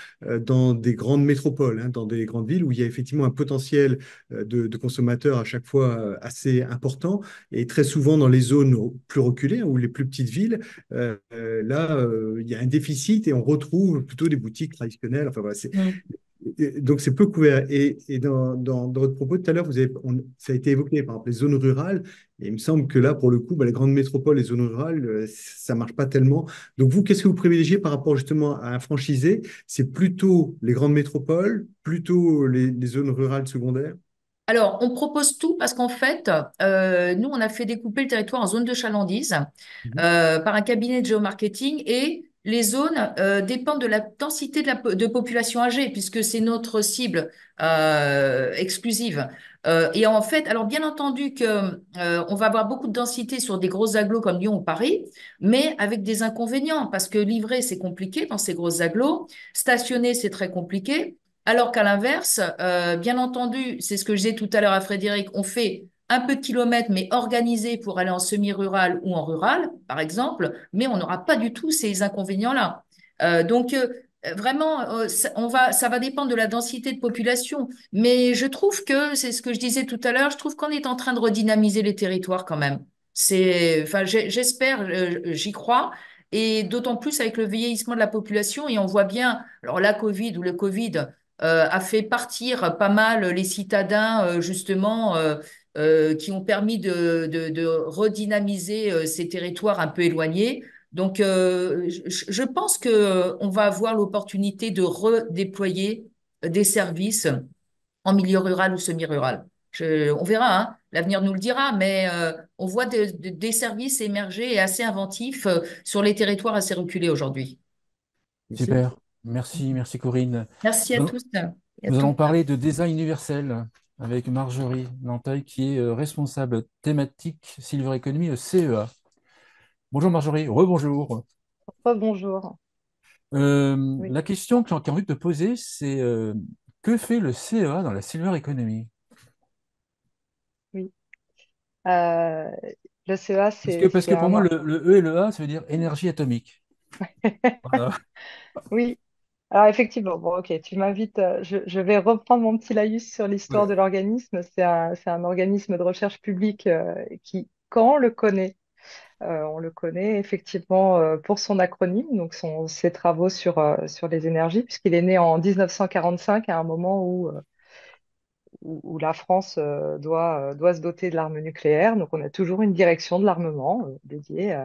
dans des grandes métropoles, dans des grandes villes où il y a effectivement un potentiel de consommateurs à chaque fois assez important, et très souvent dans les zones plus reculées ou les plus petites villes, là, il y a un déficit et on retrouve plutôt des boutiques traditionnelles. Enfin, voilà, Mm. donc, c'est peu couvert. Et dans votre propos tout à l'heure, ça a été évoqué, par exemple, les zones rurales. Et il me semble que là, pour le coup, bah, les grandes métropoles, les zones rurales, ça marche pas tellement. Donc, vous, qu'est-ce que vous privilégiez par rapport justement à un franchisé? C'est plutôt les grandes métropoles, plutôt les zones rurales secondaires? Alors, on propose tout parce qu'en fait, nous, on a fait découper le territoire en zones de chalandise Mhm. par un cabinet de géomarketing et les zones dépendent de la densité de population âgée puisque c'est notre cible exclusive. Et en fait, alors bien entendu que on va avoir beaucoup de densité sur des grosses agglos comme Lyon ou Paris, mais avec des inconvénients parce que livrer, c'est compliqué dans ces grosses agglos, stationner, c'est très compliqué. Alors qu'à l'inverse, bien entendu, c'est ce que je disais tout à l'heure à Frédéric, on fait un peu de kilomètres, mais organisé pour aller en semi-rural ou en rural, par exemple, mais on n'aura pas du tout ces inconvénients-là. Donc, vraiment, ça va dépendre de la densité de population, mais je trouve que, c'est ce que je disais tout à l'heure, je trouve qu'on est en train de redynamiser les territoires quand même. Enfin, j'espère, j'y crois, et d'autant plus avec le vieillissement de la population, et on voit bien, alors la Covid ou le Covid, a fait partir pas mal les citadins, justement, qui ont permis de redynamiser ces territoires un peu éloignés. Donc, je pense que on va avoir l'opportunité de redéployer des services en milieu rural ou semi-rural. On verra, l'avenir nous le dira, mais on voit des services émerger et assez inventifs sur les territoires assez reculés aujourd'hui. Merci. Super. Merci Corinne. Merci à Nous, tous et à nous allons toutes. parler de design universel avec Marjorie Nantaille, qui est responsable thématique Silver Economy au CEA. Bonjour Marjorie, rebonjour. Bonjour. Oui, La question que j'ai envie de te poser, c'est que fait le CEA dans la silver economy? oui. Euh, le CEA, Parce c'est que pour moi, un... le E et le A, ça veut dire énergie atomique. Voilà. Oui, alors effectivement, bon, ok, tu m'invites, je vais reprendre mon petit laïus sur l'histoire Ouais. de l'organisme. C'est un organisme de recherche publique qui, quand on le connaît effectivement pour son acronyme, donc ses travaux sur les énergies, puisqu'il est né en 1945 à un moment où la France doit se doter de l'arme nucléaire. Donc on a toujours une direction de l'armement dédiée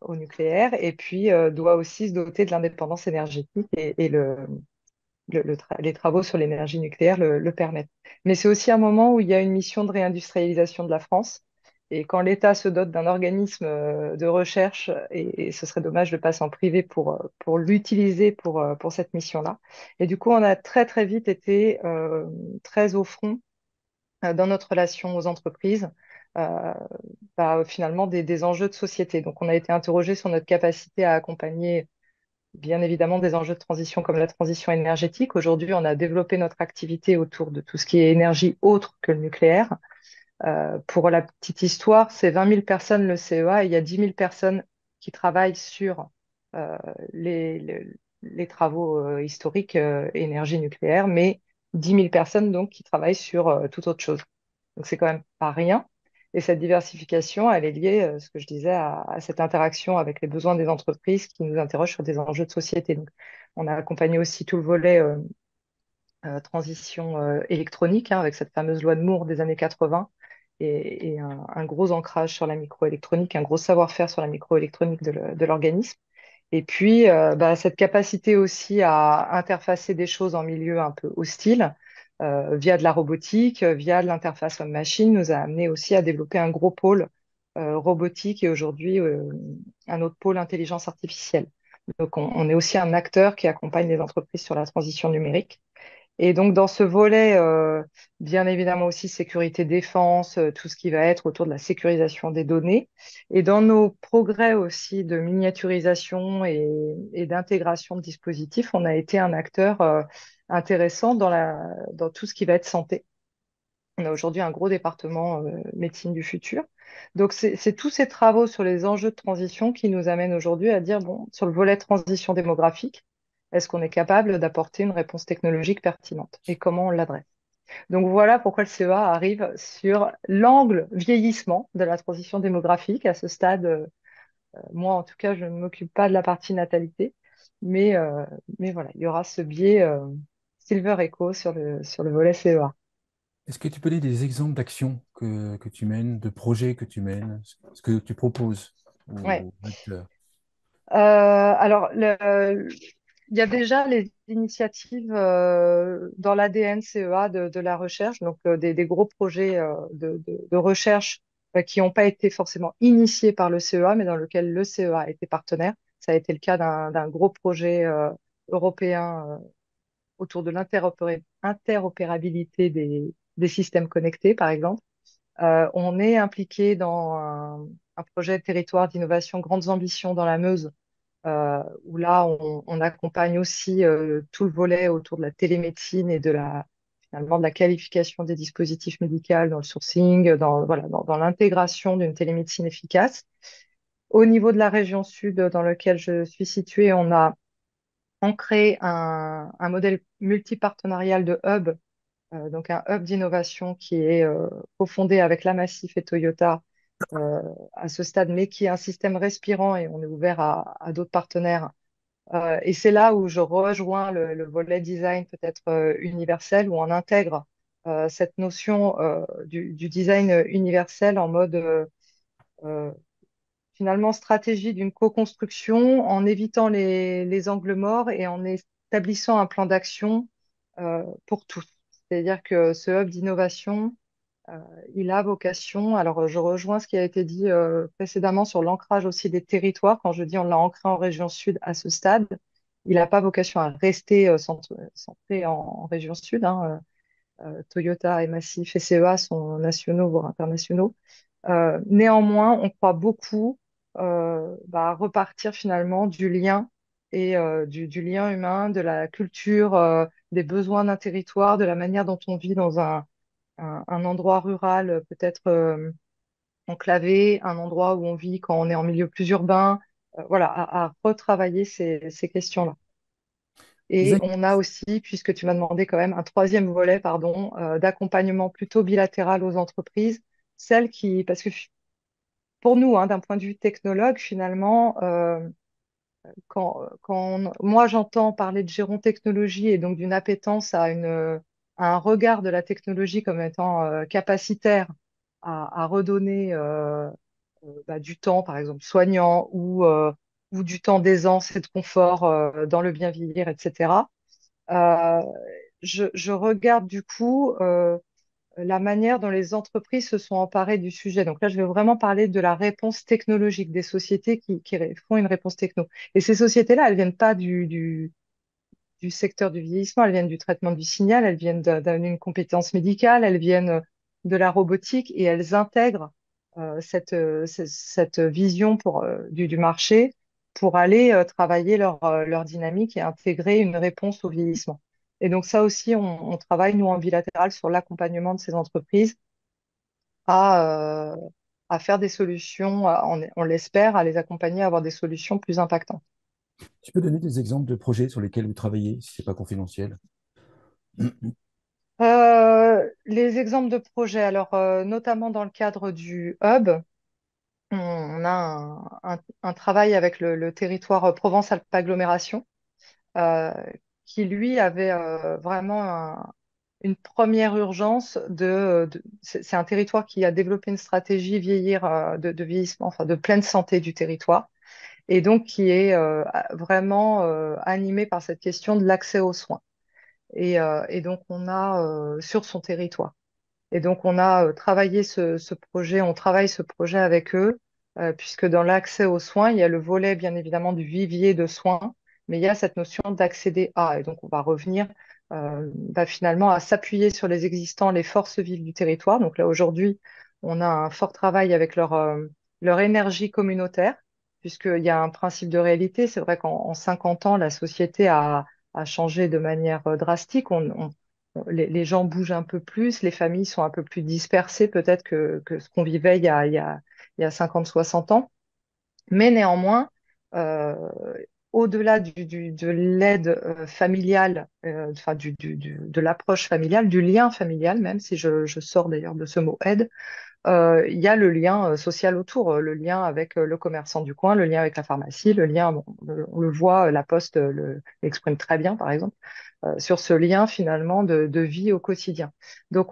au nucléaire et puis doit aussi se doter de l'indépendance énergétique et les travaux sur l'énergie nucléaire le permettent. Mais c'est aussi un moment où il y a une mission de réindustrialisation de la France. Et quand l'État se dote d'un organisme de recherche, et ce serait dommage de passer en privé pour l'utiliser pour cette mission-là. Et du coup, on a très très vite été très au front dans notre relation aux entreprises, euh, finalement des enjeux de société. Donc, on a été interrogé sur notre capacité à accompagner bien évidemment des enjeux de transition comme la transition énergétique. Aujourd'hui, on a développé notre activité autour de tout ce qui est énergie autre que le nucléaire. Pour la petite histoire, c'est 20 000 personnes le CEA et il y a 10 000 personnes qui travaillent sur euh, les travaux historiques énergie nucléaire, mais 10 000 personnes donc qui travaillent sur toute autre chose. Donc c'est quand même pas rien. Et cette diversification, elle est liée, ce que je disais, à cette interaction avec les besoins des entreprises qui nous interrogent sur des enjeux de société. Donc, on a accompagné aussi tout le volet transition électronique avec cette fameuse loi de Moore des années 80 et un gros ancrage sur la microélectronique, un gros savoir-faire sur la microélectronique de l'organisme. Et puis, cette capacité aussi à interfacer des choses en milieu un peu hostile, via de la robotique, via de l'interface homme-machine, nous a amené aussi à développer un gros pôle robotique et aujourd'hui un autre pôle intelligence artificielle. Donc, on est aussi un acteur qui accompagne les entreprises sur la transition numérique. Et donc, dans ce volet, bien évidemment aussi sécurité défense, tout ce qui va être autour de la sécurisation des données. Et dans nos progrès aussi de miniaturisation et d'intégration de dispositifs, on a été un acteur intéressant dans tout ce qui va être santé. On a aujourd'hui un gros département médecine du futur. Donc, c'est tous ces travaux sur les enjeux de transition qui nous amènent aujourd'hui à dire, bon, sur le volet transition démographique, est-ce qu'on est capable d'apporter une réponse technologique pertinente et comment on l'adresse? Donc, voilà pourquoi le CEA arrive sur l'angle vieillissement de la transition démographique. À ce stade, moi, en tout cas, je ne m'occupe pas de la partie natalité, mais, euh, mais voilà, il y aura ce biais Silver Echo sur le volet CEA. Est-ce que tu peux donner des exemples d'actions que tu mènes, de projets que tu mènes, ce que tu proposes Ouais. aux acteurs? Alors, il y a déjà les initiatives dans l'ADN CEA de la recherche, donc des gros projets de recherche qui n'ont pas été forcément initiés par le CEA, mais dans lequel le CEA a été partenaire. Ça a été le cas d'un gros projet européen autour de l'interopérabilité des systèmes connectés, par exemple. On est impliqué dans un projet de territoire d'innovation Grandes Ambitions dans la Meuse, où là, on accompagne aussi tout le volet autour de la télémédecine et finalement, de la qualification des dispositifs médicaux dans le sourcing, voilà, dans l'intégration d'une télémédecine efficace. Au niveau de la région sud dans laquelle je suis située, on a ancré un modèle multipartenarial de hub, donc un hub d'innovation qui est cofondé avec la Massif et Toyota euh, à ce stade, mais qui est un système respirant et on est ouvert à d'autres partenaires. Et c'est là où je rejoins le volet design peut-être universel, où on intègre cette notion du design universel en mode euh, finalement stratégie d'une co-construction, en évitant les angles morts et en établissant un plan d'action pour tous. C'est-à-dire que ce hub d'innovation, euh, il a vocation, alors je rejoins ce qui a été dit précédemment sur l'ancrage aussi des territoires. Quand je dis on l'a ancré en région sud à ce stade, il n'a pas vocation à rester centré en région sud, hein. Toyota et Massif et CEA sont nationaux, voire internationaux. Néanmoins, on croit beaucoup à repartir finalement du lien et du lien humain, de la culture, des besoins d'un territoire, de la manière dont on vit dans un endroit rural, peut-être enclavé, un endroit où on vit quand on est en milieu plus urbain, voilà, à retravailler ces questions-là. Et Isaac, on a aussi, puisque tu m'as demandé quand même, un troisième volet, pardon, d'accompagnement plutôt bilatéral aux entreprises, celles qui, parce que pour nous, hein, d'un point de vue technologue, finalement, moi j'entends parler de Géron Technologie et donc d'une appétence à un regard de la technologie comme étant capacitaire à redonner du temps, par exemple, soignant ou du temps d'aisance et de confort dans le bien vieillir, etc. Euh, je regarde du coup la manière dont les entreprises se sont emparées du sujet. Donc là, je vais vraiment parler de la réponse technologique des sociétés qui font une réponse techno. Et ces sociétés-là, elles viennent pas du secteur du vieillissement, elles viennent du traitement du signal, elles viennent d'une compétence médicale, elles viennent de la robotique et elles intègrent cette vision du marché pour aller travailler leur dynamique et intégrer une réponse au vieillissement. Et donc ça aussi, on travaille, nous, en bilatéral, sur l'accompagnement de ces entreprises à, à faire des solutions, on l'espère, à les accompagner à avoir des solutions plus impactantes. tu peux donner des exemples de projets sur lesquels vous travaillez, si ce n'est pas confidentiel? Les exemples de projets, alors notamment dans le cadre du hub, on a un travail avec le territoire Provence-Alpes-Agglomération euh, qui, lui, avait vraiment une première urgence c'est un territoire qui a développé une stratégie vieillir, de vieillissement, enfin de pleine santé du territoire, et donc qui est vraiment animé par cette question de l'accès aux soins. Et donc, on a sur son territoire. Et donc, on a travaillé ce projet, on travaille ce projet avec eux, puisque dans l'accès aux soins, il y a le volet, bien évidemment, du vivier de soins, mais il y a cette notion d'accéder à. Et donc, on va revenir finalement à s'appuyer sur les existants, les forces vives du territoire. Donc là, aujourd'hui, on a un fort travail avec leur énergie communautaire, puisqu'il y a un principe de réalité. C'est vrai qu'en 50 ans, la société a changé de manière drastique. Les gens bougent un peu plus, les familles sont un peu plus dispersées peut-être que ce qu'on vivait il y a 50, 60 ans. Mais néanmoins, euh, au-delà de l'aide familiale, enfin de l'approche familiale, du lien familial, même si je sors d'ailleurs de ce mot aide, il y a le lien social autour, le lien avec le commerçant du coin, le lien avec la pharmacie, le lien, bon, on le voit, la Poste l'exprime très bien, par exemple, sur ce lien finalement de vie au quotidien. Donc,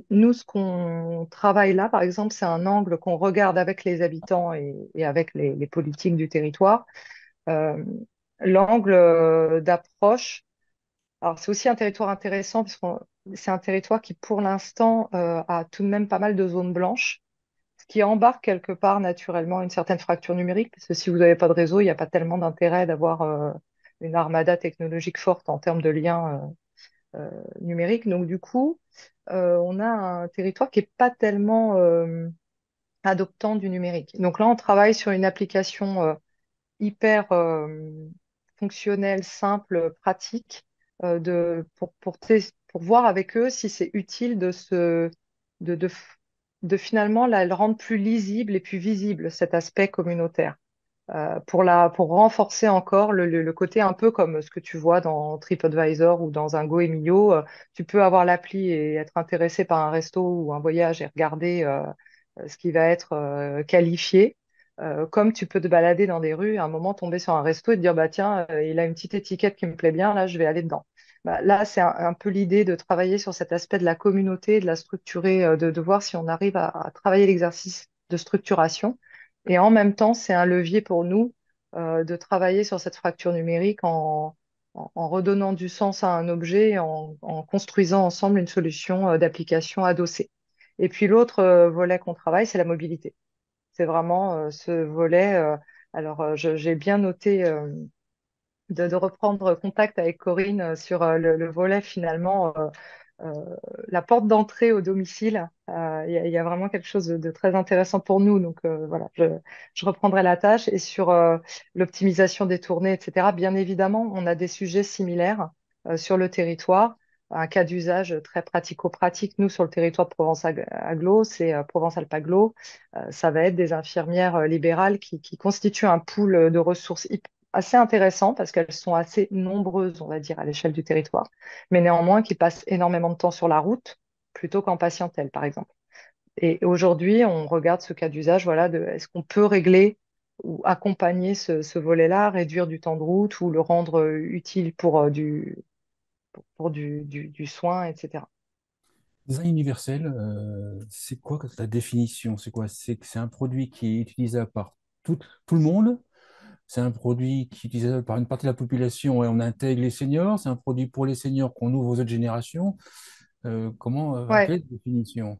nous, ce qu'on travaille là, par exemple, c'est un angle qu'on regarde avec les habitants et avec les politiques du territoire, euh, l'angle d'approche. Alors, c'est aussi un territoire intéressant parce que c'est un territoire qui, pour l'instant, a tout de même pas mal de zones blanches, ce qui embarque quelque part naturellement une certaine fracture numérique, parce que si vous n'avez pas de réseau, il n'y a pas tellement d'intérêt d'avoir une armada technologique forte en termes de liens numériques. Donc du coup, on a un territoire qui n'est pas tellement adoptant du numérique. Donc là, on travaille sur une application hyper fonctionnelle, simple, pratique, pour voir avec eux si c'est utile de, de, de finalement le rendre plus lisible et plus visible, cet aspect communautaire, pour renforcer encore le côté un peu comme ce que tu vois dans TripAdvisor ou dans un GoEmio. Tu peux avoir l'appli et être intéressé par un resto ou un voyage et regarder ce qui va être qualifié. Comme tu peux te balader dans des rues, à un moment tomber sur un resto et te dire, bah tiens, il a une petite étiquette qui me plaît bien, là je vais aller dedans. Bah, là, c'est un peu l'idée de travailler sur cet aspect de la communauté, de la structurer, de voir si on arrive à travailler l'exercice de structuration. Et en même temps, c'est un levier pour nous de travailler sur cette fracture numérique en redonnant du sens à un objet, et en construisant ensemble une solution d'application adossée. Et puis l'autre volet qu'on travaille, c'est la mobilité. C'est vraiment ce volet. Alors, j'ai bien noté de reprendre contact avec Corinne sur le volet finalement euh, la porte d'entrée au domicile. Il y a vraiment quelque chose de très intéressant pour nous. Donc voilà, je reprendrai la tâche. Et sur l'optimisation des tournées, etc., bien évidemment, on a des sujets similaires sur le territoire. Un cas d'usage très pratico-pratique, nous, sur le territoire de Provence-Aglo, c'est Provence-Alpes-Aglo. Ça va être des infirmières libérales qui constituent un pool de ressources assez intéressant parce qu'elles sont assez nombreuses, on va dire, à l'échelle du territoire, mais néanmoins qui passent énormément de temps sur la route plutôt qu'en patientèle, par exemple. Et aujourd'hui, on regarde ce cas d'usage, voilà, de est-ce qu'on peut régler ou accompagner ce volet-là, réduire du temps de route ou le rendre utile pour du soin, etc. Design universel, c'est quoi la définition? C'est quoi? C'est que c'est un produit qui est utilisable par tout le monde. C'est un produit qui est utilisable par une partie de la population et on intègre les seniors. C'est un produit pour les seniors qu'on ouvre aux autres générations. Ouais. Quelle est la définition?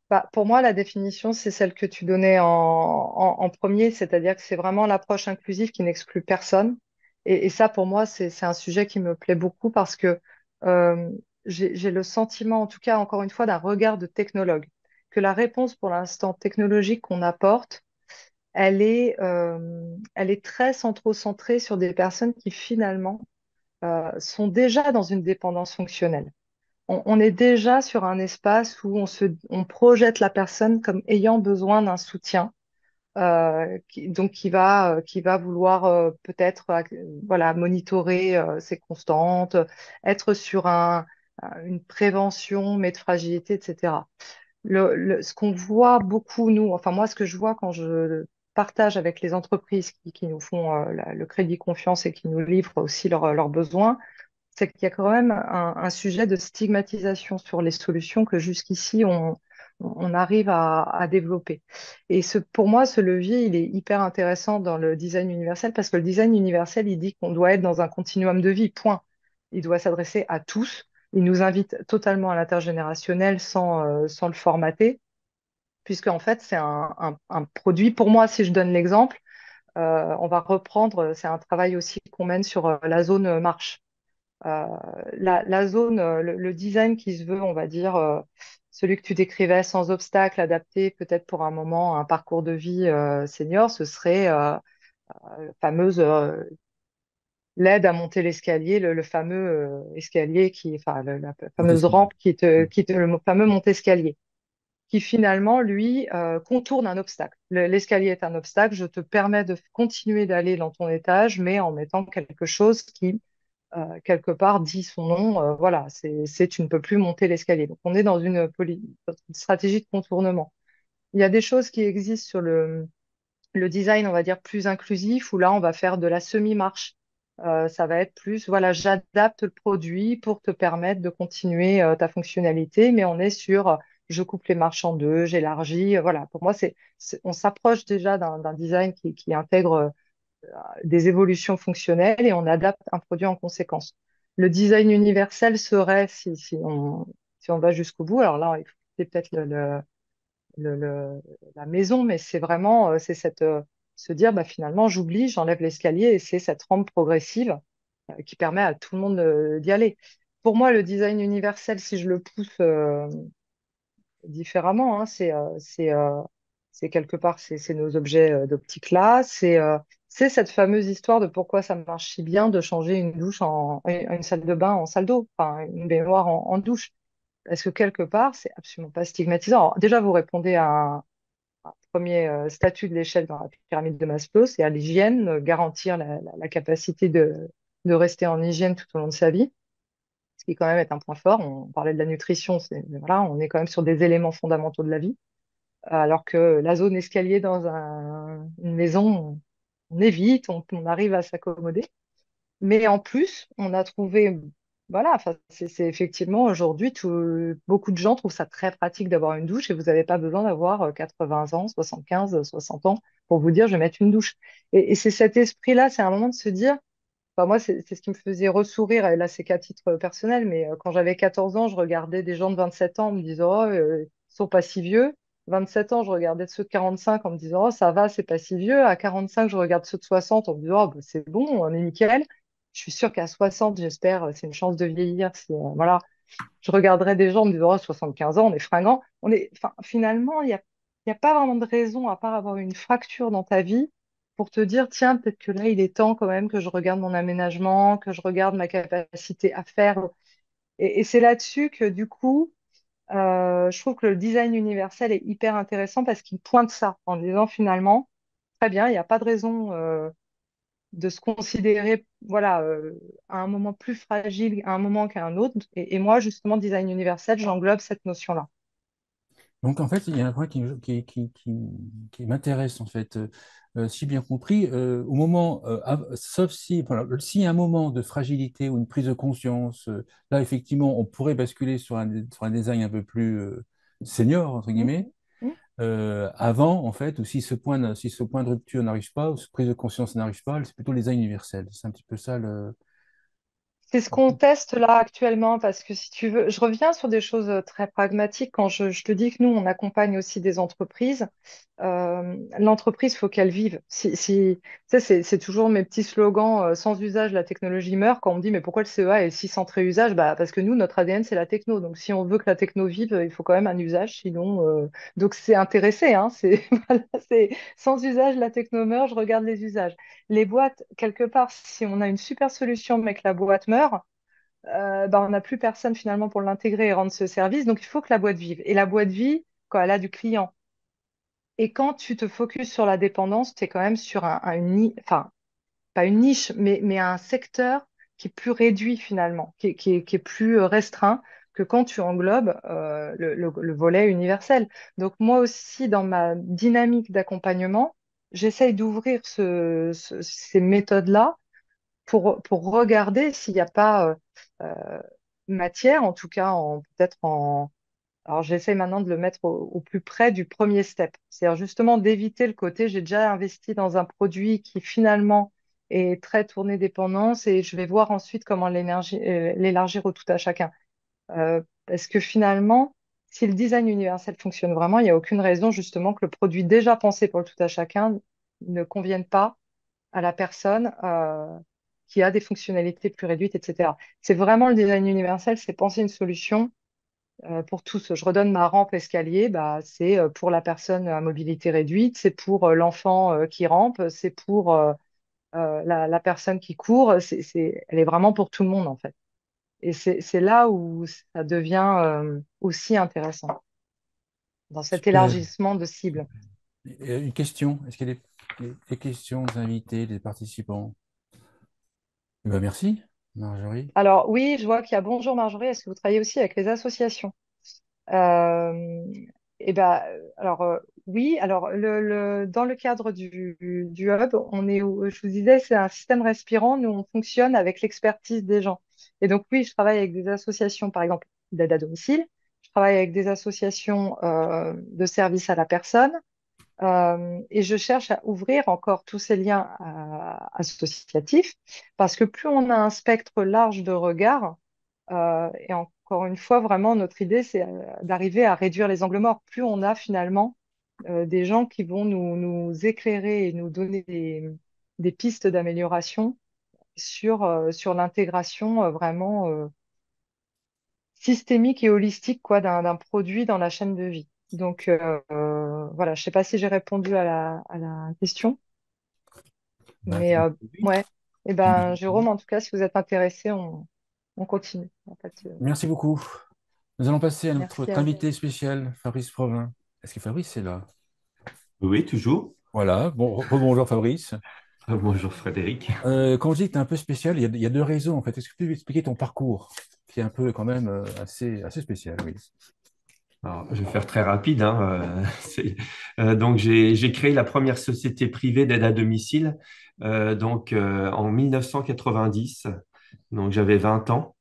Bah, pour moi, la définition, c'est celle que tu donnais en premier, c'est-à-dire que c'est vraiment l'approche inclusive qui n'exclut personne. Et ça, pour moi, c'est un sujet qui me plaît beaucoup parce que euh, j'ai le sentiment, en tout cas, encore une fois, d'un regard de technologue, que la réponse pour l'instant technologique qu'on apporte, elle est très centrée sur des personnes qui finalement sont déjà dans une dépendance fonctionnelle. On est déjà sur un espace où on projette la personne comme ayant besoin d'un soutien, donc qui va vouloir peut-être voilà, monitorer ses constantes, être sur une prévention, mais de fragilité, etc. Ce qu'on voit beaucoup, nous, enfin moi, ce que je vois quand je partage avec les entreprises qui nous font le crédit confiance et qui nous livrent aussi leurs besoins, c'est qu'il y a quand même un sujet de stigmatisation sur les solutions que jusqu'ici on arrive à développer. Et pour moi, ce levier, il est hyper intéressant dans le design universel parce que le design universel, il dit qu'on doit être dans un continuum de vie, point. Il doit s'adresser à tous. Il nous invite totalement à l'intergénérationnel sans le formater, puisque en fait, c'est un produit. Pour moi, si je donne l'exemple, on va reprendre, c'est un travail aussi qu'on mène sur la zone marche. Euh, la zone, le design qui se veut, on va dire, celui que tu décrivais sans obstacle, adapté peut-être pour un moment, un parcours de vie senior, ce serait la fameuse l'aide à monter l'escalier, le fameux escalier enfin, la fameuse Montesquieu. rampe le fameux monte-escalier, qui finalement, lui, contourne un obstacle. L'escalier est un obstacle, je te permets de continuer d'aller dans ton étage, mais en mettant quelque chose qui quelque part dit son nom, voilà, tu ne peux plus monter l'escalier. Donc on est dans dans une stratégie de contournement. Il y a des choses qui existent sur le design, on va dire, plus inclusif, où là, on va faire de la semi-marche. Ça va être plus, voilà, j'adapte le produit pour te permettre de continuer ta fonctionnalité, mais on est sur, je coupe les marches en deux, j'élargis. Voilà, pour moi, on s'approche déjà d'un design qui intègre des évolutions fonctionnelles et on adapte un produit en conséquence. Le design universel serait, si on va jusqu'au bout, alors là, c'est peut-être la maison, mais c'est vraiment se dire, bah, finalement, j'oublie, j'enlève l'escalier et c'est cette rampe progressive qui permet à tout le monde d'y aller. Pour moi, le design universel, si je le pousse différemment, hein, c'est quelque part, c'est nos objets d'optique là, c'est cette fameuse histoire de pourquoi ça marche si bien de changer une douche une salle de bain en salle d'eau, enfin une baignoire en douche. Parce que quelque part, c'est absolument pas stigmatisant. Alors, déjà, vous répondez à un premier statut de l'échelle dans la pyramide de Maslow, c'est à l'hygiène, garantir la capacité de rester en hygiène tout au long de sa vie, ce qui quand même est un point fort. On parlait de la nutrition, voilà, on est quand même sur des éléments fondamentaux de la vie. Alors que la zone escalier dans une maison, on évite, on arrive à s'accommoder. Mais en plus, on a trouvé, voilà, enfin, c'est effectivement aujourd'hui, beaucoup de gens trouvent ça très pratique d'avoir une douche et vous n'avez pas besoin d'avoir 80 ans, 75, 60 ans pour vous dire je vais mettre une douche. Et c'est cet esprit-là, c'est un moment de se dire, enfin, moi, c'est ce qui me faisait ressourire, et là, c'est qu'à titre personnel, mais quand j'avais 14 ans, je regardais des gens de 27 ans en me disant, oh, ils sont pas si vieux. 27 ans, je regardais ceux de 45 en me disant, oh, ça va, c'est pas si vieux. À 45, je regarde ceux de 60 en me disant, oh, bah, c'est bon, on est nickel. Je suis sûre qu'à 60, j'espère, c'est une chance de vieillir. Voilà. je regarderais des gens en me disant, oh, 75 ans, on est fringant. Enfin, finalement, il y a pas vraiment de raison, à part avoir une fracture dans ta vie, pour te dire, tiens, peut-être que là, il est temps quand même que je regarde mon aménagement, que je regarde ma capacité à faire. Et c'est là-dessus que, du coup, je trouve que le design universel est hyper intéressant parce qu'il pointe ça en disant finalement, très bien, il n'y a pas de raison de se considérer voilà, à un moment plus fragile à un moment qu'à un autre. Et moi, justement, design universel, j'englobe cette notion-là. Donc, en fait, il y a un point qui m'intéresse, en fait. Si bien compris, au moment, sauf si, voilà, s'il y a un moment de fragilité ou une prise de conscience, là, effectivement, on pourrait basculer sur un design un peu plus senior, entre Mm, guillemets. mm. Avant, en fait, ou si ce point de rupture n'arrive pas, ou cette prise de conscience n'arrive pas, c'est plutôt le design universel. C'est un petit peu ça le. C'est ce qu'on teste là actuellement parce que si tu veux, je reviens sur des choses très pragmatiques quand je te dis que nous, on accompagne aussi des entreprises. L'entreprise, faut qu'elle vive. Tu sais, c'est toujours mes petits slogans, sans usage, la technologie meurt. Quand on me dit, mais pourquoi le CEA est si centré usage? Bah, parce que nous, notre ADN, c'est la techno. Donc, si on veut que la techno vive, il faut quand même un usage. Sinon, donc c'est intéressé, hein, c'est, voilà, c'est sans usage, la techno meurt, je regarde les usages. Les boîtes, quelque part, si on a une super solution, mais que la boîte meurt, bah, on n'a plus personne finalement pour l'intégrer et rendre ce service. Donc, il faut que la boîte vive. Et la boîte vit quand elle a du client. Et quand tu te focuses sur la dépendance, tu es quand même sur enfin, pas une niche, mais un secteur qui est plus réduit finalement, qui est plus restreint que quand tu englobes le volet universel. Donc moi aussi, dans ma dynamique d'accompagnement, j'essaye d'ouvrir ces méthodes-là pour regarder s'il n'y a pas matière, en tout cas peut-être en alors, j'essaie maintenant de le mettre au plus près du premier step. C'est-à-dire justement d'éviter le côté, j'ai déjà investi dans un produit qui finalement est très tourné dépendance et je vais voir ensuite comment l'élargir au tout à chacun. Parce que finalement, si le design universel fonctionne vraiment, il n'y a aucune raison justement que le produit déjà pensé pour le tout à chacun ne convienne pas à la personne qui a des fonctionnalités plus réduites, etc. C'est vraiment le design universel, c'est penser une solution pour tous. Je redonne ma rampe escalier, bah, c'est pour la personne à mobilité réduite, c'est pour l'enfant qui rampe, c'est pour la personne qui court. Elle est vraiment pour tout le monde, en fait. Et c'est là où ça devient aussi intéressant, dans cet Super. élargissement de cible. Une question. Est-ce qu'il y a des questions des invités, des participants? Eh ben, merci, Marjorie. Alors oui, je vois qu'il y a Bonjour Marjorie, est-ce que vous travaillez aussi avec les associations? Euh, et ben, alors oui, alors dans le cadre du hub, je vous disais, c'est un système respirant. Nous, on fonctionne avec l'expertise des gens. Et donc oui, je travaille avec des associations, par exemple, d'aide à domicile. Je travaille avec des associations de services à la personne. Et je cherche à ouvrir encore tous ces liens associatifs parce que plus on a un spectre large de regards, et encore une fois, vraiment, notre idée, c'est d'arriver à réduire les angles morts. Plus on a finalement des gens qui vont nous éclairer et nous donner des pistes d'amélioration sur l'intégration vraiment systémique et holistique quoi, d'un produit dans la chaîne de vie. Donc voilà, je ne sais pas si j'ai répondu à la question, Bah, mais oui. ouais. Et ben, Jérôme, en tout cas, si vous êtes intéressé, on continue. En fait, Merci beaucoup. Nous allons passer à notre merci à vous. invité spécial, Fabrice Provin. Est-ce que Fabrice est là? Oui, toujours. Voilà. Bon, rebonjour Fabrice. Bonjour Frédéric. Quand je dis que tu es un peu spécial, il y a deux raisons en fait. Est-ce que tu peux expliquer ton parcours, qui est un peu quand même assez spécial, oui. Alors, je vais faire très rapide, hein, donc, j'ai créé la première société privée d'aide à domicile en 1990. Donc, j'avais 20 ans.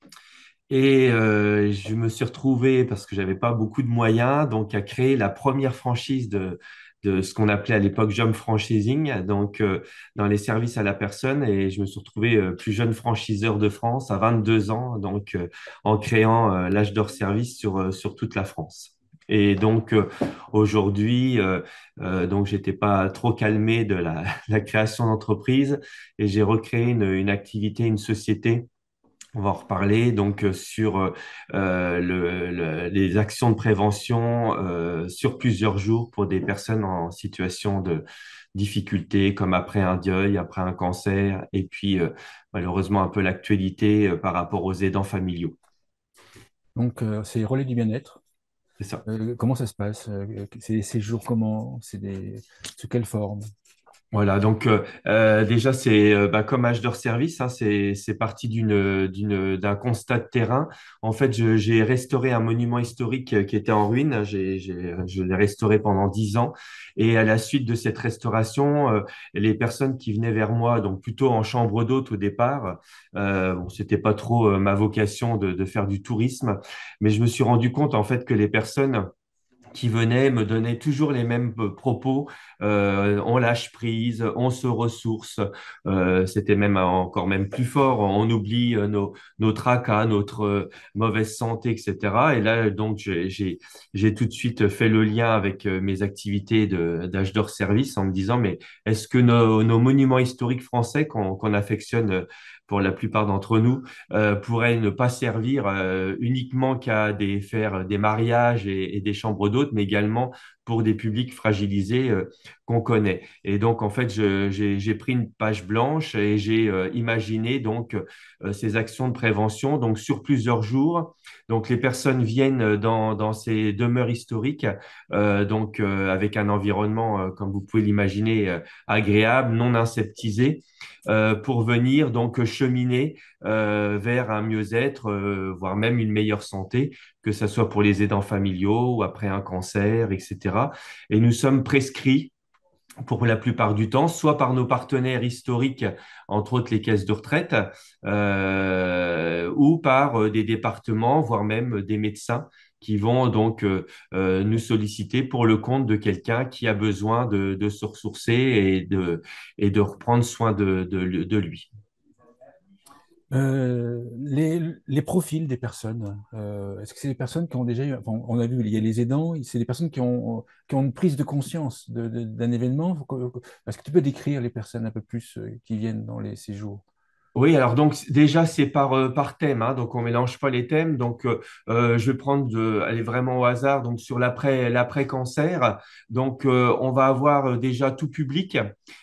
Et je me suis retrouvé, parce que j'avais pas beaucoup de moyens, donc à créer la première franchise de ce qu'on appelait à l'époque Jump Franchising, dans les services à la personne. Et je me suis retrouvé plus jeune franchiseur de France à 22 ans, en créant l'âge d'or service sur toute la France. Et donc aujourd'hui, donc j'étais pas trop calmé de la création d'entreprise et j'ai recréé une activité, une société On va en reparler donc sur les actions de prévention sur plusieurs jours pour des personnes en situation de difficulté, comme après un deuil, après un cancer, et puis malheureusement un peu l'actualité par rapport aux aidants familiaux. Donc, c'est relais du bien-être. C'est ça. Comment ça se passe? C'est des séjours comment? Sous quelle forme? Voilà, donc déjà c'est bah, comme H-Door Service, hein, c'est parti d'un constat de terrain. En fait, j'ai restauré un monument historique qui était en ruine. Je l'ai restauré pendant 10 ans, et à la suite de cette restauration, les personnes qui venaient vers moi, donc plutôt en chambre d'hôte au départ, bon, c'était pas trop ma vocation de faire du tourisme, mais je me suis rendu compte en fait que les personnes qui venaient me donnaient toujours les mêmes propos. On lâche prise, on se ressource. C'était même encore même plus fort. On oublie nos tracas, notre mauvaise santé, etc. Et là, donc, j'ai tout de suite fait le lien avec mes activités d'âge d'or service en me disant, mais est-ce que nos monuments historiques français qu'on affectionne pour la plupart d'entre nous pourraient ne pas servir uniquement qu'à faire des mariages et des chambres d'hôtes, mais également pour des publics fragilisés qu'on connaît. Et donc, en fait, j'ai pris une page blanche et j'ai imaginé donc ces actions de prévention donc sur plusieurs jours. Donc, les personnes viennent dans ces demeures historiques, avec un environnement, comme vous pouvez l'imaginer, agréable, non inseptisé, pour venir donc cheminer vers un mieux-être, voire même une meilleure santé, que ce soit pour les aidants familiaux ou après un cancer, etc. Et nous sommes prescrits pour la plupart du temps, soit par nos partenaires historiques, entre autres les caisses de retraite, ou par des départements, voire même des médecins qui vont donc nous solliciter pour le compte de quelqu'un qui a besoin de se ressourcer et de reprendre soin de lui. Les profils des personnes, est-ce que c'est des personnes qui ont déjà eu, enfin, on a vu, il y a les aidants, c'est des personnes qui ont une prise de conscience d'un événement. Est-ce que tu peux décrire les personnes un peu plus qui viennent dans les séjours? Oui, alors donc déjà c'est par thème, hein, donc on mélange pas les thèmes. Donc je vais aller vraiment au hasard. Donc sur l'après cancer, donc on va avoir déjà tout public,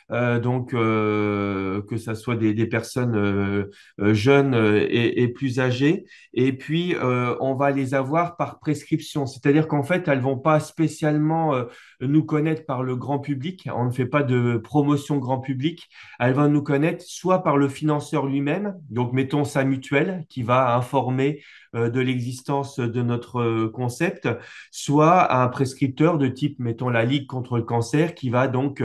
que ça soit des personnes jeunes et plus âgées. Et puis on va les avoir par prescription, c'est-à-dire qu'en fait elles vont pas spécialement nous connaître par le grand public. On ne fait pas de promotion grand public. Elle va nous connaître soit par le financeur lui-même, donc mettons sa mutuelle qui va informer de l'existence de notre concept, soit un prescripteur de type, mettons la Ligue contre le cancer, qui va donc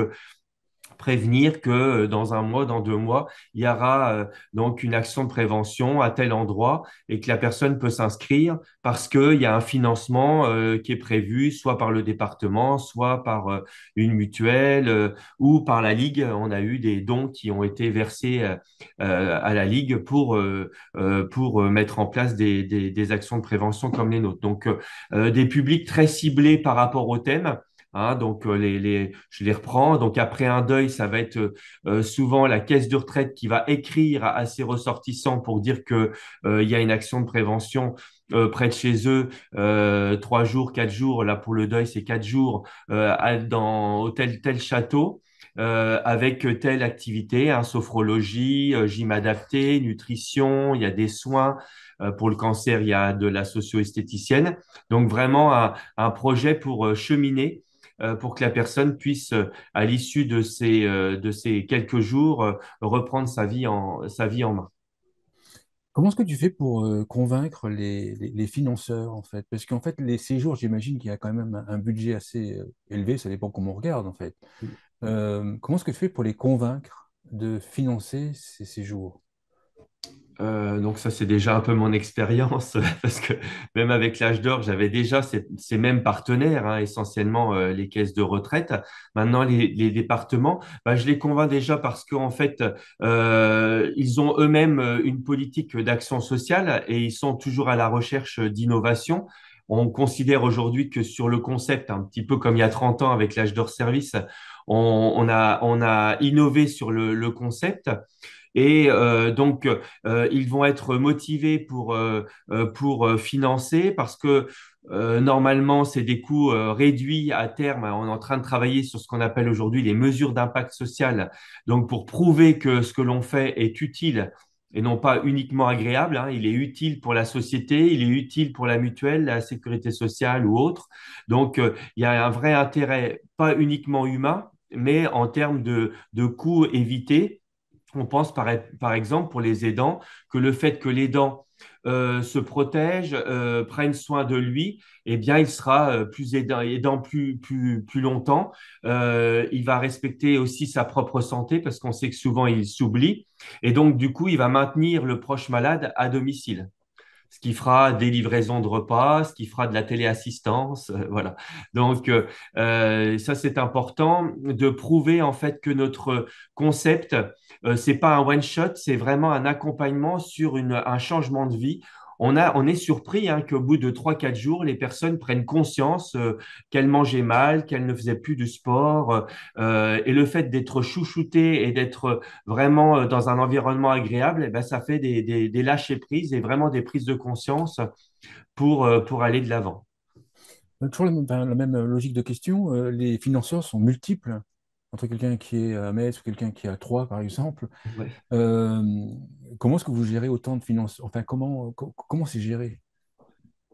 prévenir que dans un mois, dans 2 mois, il y aura donc une action de prévention à tel endroit et que la personne peut s'inscrire parce qu'il y a un financement qui est prévu soit par le département, soit par une mutuelle ou par la Ligue. On a eu des dons qui ont été versés à la Ligue pour mettre en place des actions de prévention comme les nôtres. Donc, des publics très ciblés par rapport au thème. Hein, donc, je les reprends. Donc, après un deuil, ça va être souvent la caisse de retraite qui va écrire à ses ressortissants pour dire que il y a une action de prévention près de chez eux, 3 jours, 4 jours. Là, pour le deuil, c'est 4 jours au tel château. Avec telle activité, hein, sophrologie, gym adapté, nutrition, il y a des soins. Pour le cancer, il y a de la socio-esthéticienne. Donc vraiment un projet pour cheminer pour que la personne puisse, à l'issue de ces quelques jours, reprendre sa vie en main. Comment est-ce que tu fais pour convaincre les financeurs, en fait? Parce qu'en fait, les séjours, j'imagine qu'il y a quand même un budget assez élevé, ça dépend comment on regarde, en fait. Comment est-ce que tu fais pour les convaincre de financer ces séjours? Donc ça, c'est déjà un peu mon expérience, parce que même avec l'âge d'or, j'avais déjà ces mêmes partenaires, hein, essentiellement les caisses de retraite. Maintenant, les départements, bah, je les convainc déjà parce qu'en fait, ils ont eux-mêmes une politique d'action sociale et ils sont toujours à la recherche d'innovation. On considère aujourd'hui que sur le concept, un petit peu comme il y a 30 ans avec l'âge d'or service, on a innové sur le concept. Et donc, ils vont être motivés pour financer parce que normalement, c'est des coûts réduits à terme. On est en train de travailler sur ce qu'on appelle aujourd'hui les mesures d'impact social. Donc, pour prouver que ce que l'on fait est utile et non pas uniquement agréable, hein, il est utile pour la société, il est utile pour la mutuelle, la sécurité sociale ou autre. Donc, il y a un vrai intérêt, pas uniquement humain, mais en termes de coûts évités. On pense par exemple pour les aidants que le fait que l'aidant se protège, prenne soin de lui, eh bien, il sera plus aidant plus longtemps. Il va respecter aussi sa propre santé parce qu'on sait que souvent il s'oublie. Et donc, du coup, il va maintenir le proche malade à domicile, ce qui fera des livraisons de repas, ce qui fera de la téléassistance, voilà. Donc ça c'est important de prouver en fait que notre concept c'est pas un one shot, c'est vraiment un accompagnement sur un changement de vie. On est surpris hein, qu'au bout de 3 4 jours, les personnes prennent conscience qu'elles mangeaient mal, qu'elles ne faisaient plus de sport. Et le fait d'être chouchouté et d'être vraiment dans un environnement agréable, eh ben, ça fait des lâcher-prises et vraiment des prises de conscience pour aller de l'avant. Toujours la même logique de question. Les financeurs sont multiples entre quelqu'un qui est à Metz ou quelqu'un qui est à Troyes, par exemple. Ouais. Euh, Comment est-ce que vous gérez autant de financeurs? Enfin, comment c'est géré?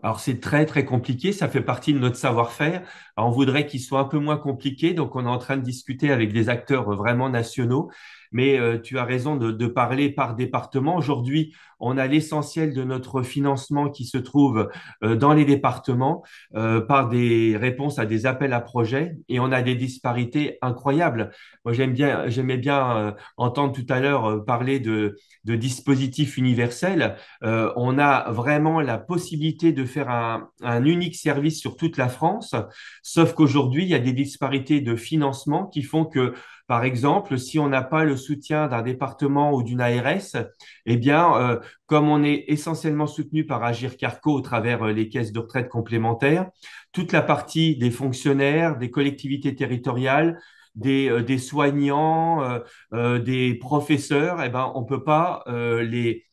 Alors, c'est très, très compliqué. Ça fait partie de notre savoir-faire. Alors, on voudrait qu'il soit un peu moins compliqué. Donc, on est en train de discuter avec des acteurs vraiment nationaux. Mais tu as raison de parler par département. Aujourd'hui, on a l'essentiel de notre financement qui se trouve dans les départements par des réponses à des appels à projets. Et on a des disparités incroyables. Moi, j'aimais bien entendre tout à l'heure parler de dispositifs universels. On a vraiment la possibilité de faire un unique service sur toute la France, sauf qu'aujourd'hui, il y a des disparités de financement qui font que, par exemple, si on n'a pas le soutien d'un département ou d'une ARS, eh bien, comme on est essentiellement soutenu par Agir Carco au travers les caisses de retraite complémentaires, toute la partie des fonctionnaires, des collectivités territoriales, des soignants, des professeurs, eh ben, on peut pas les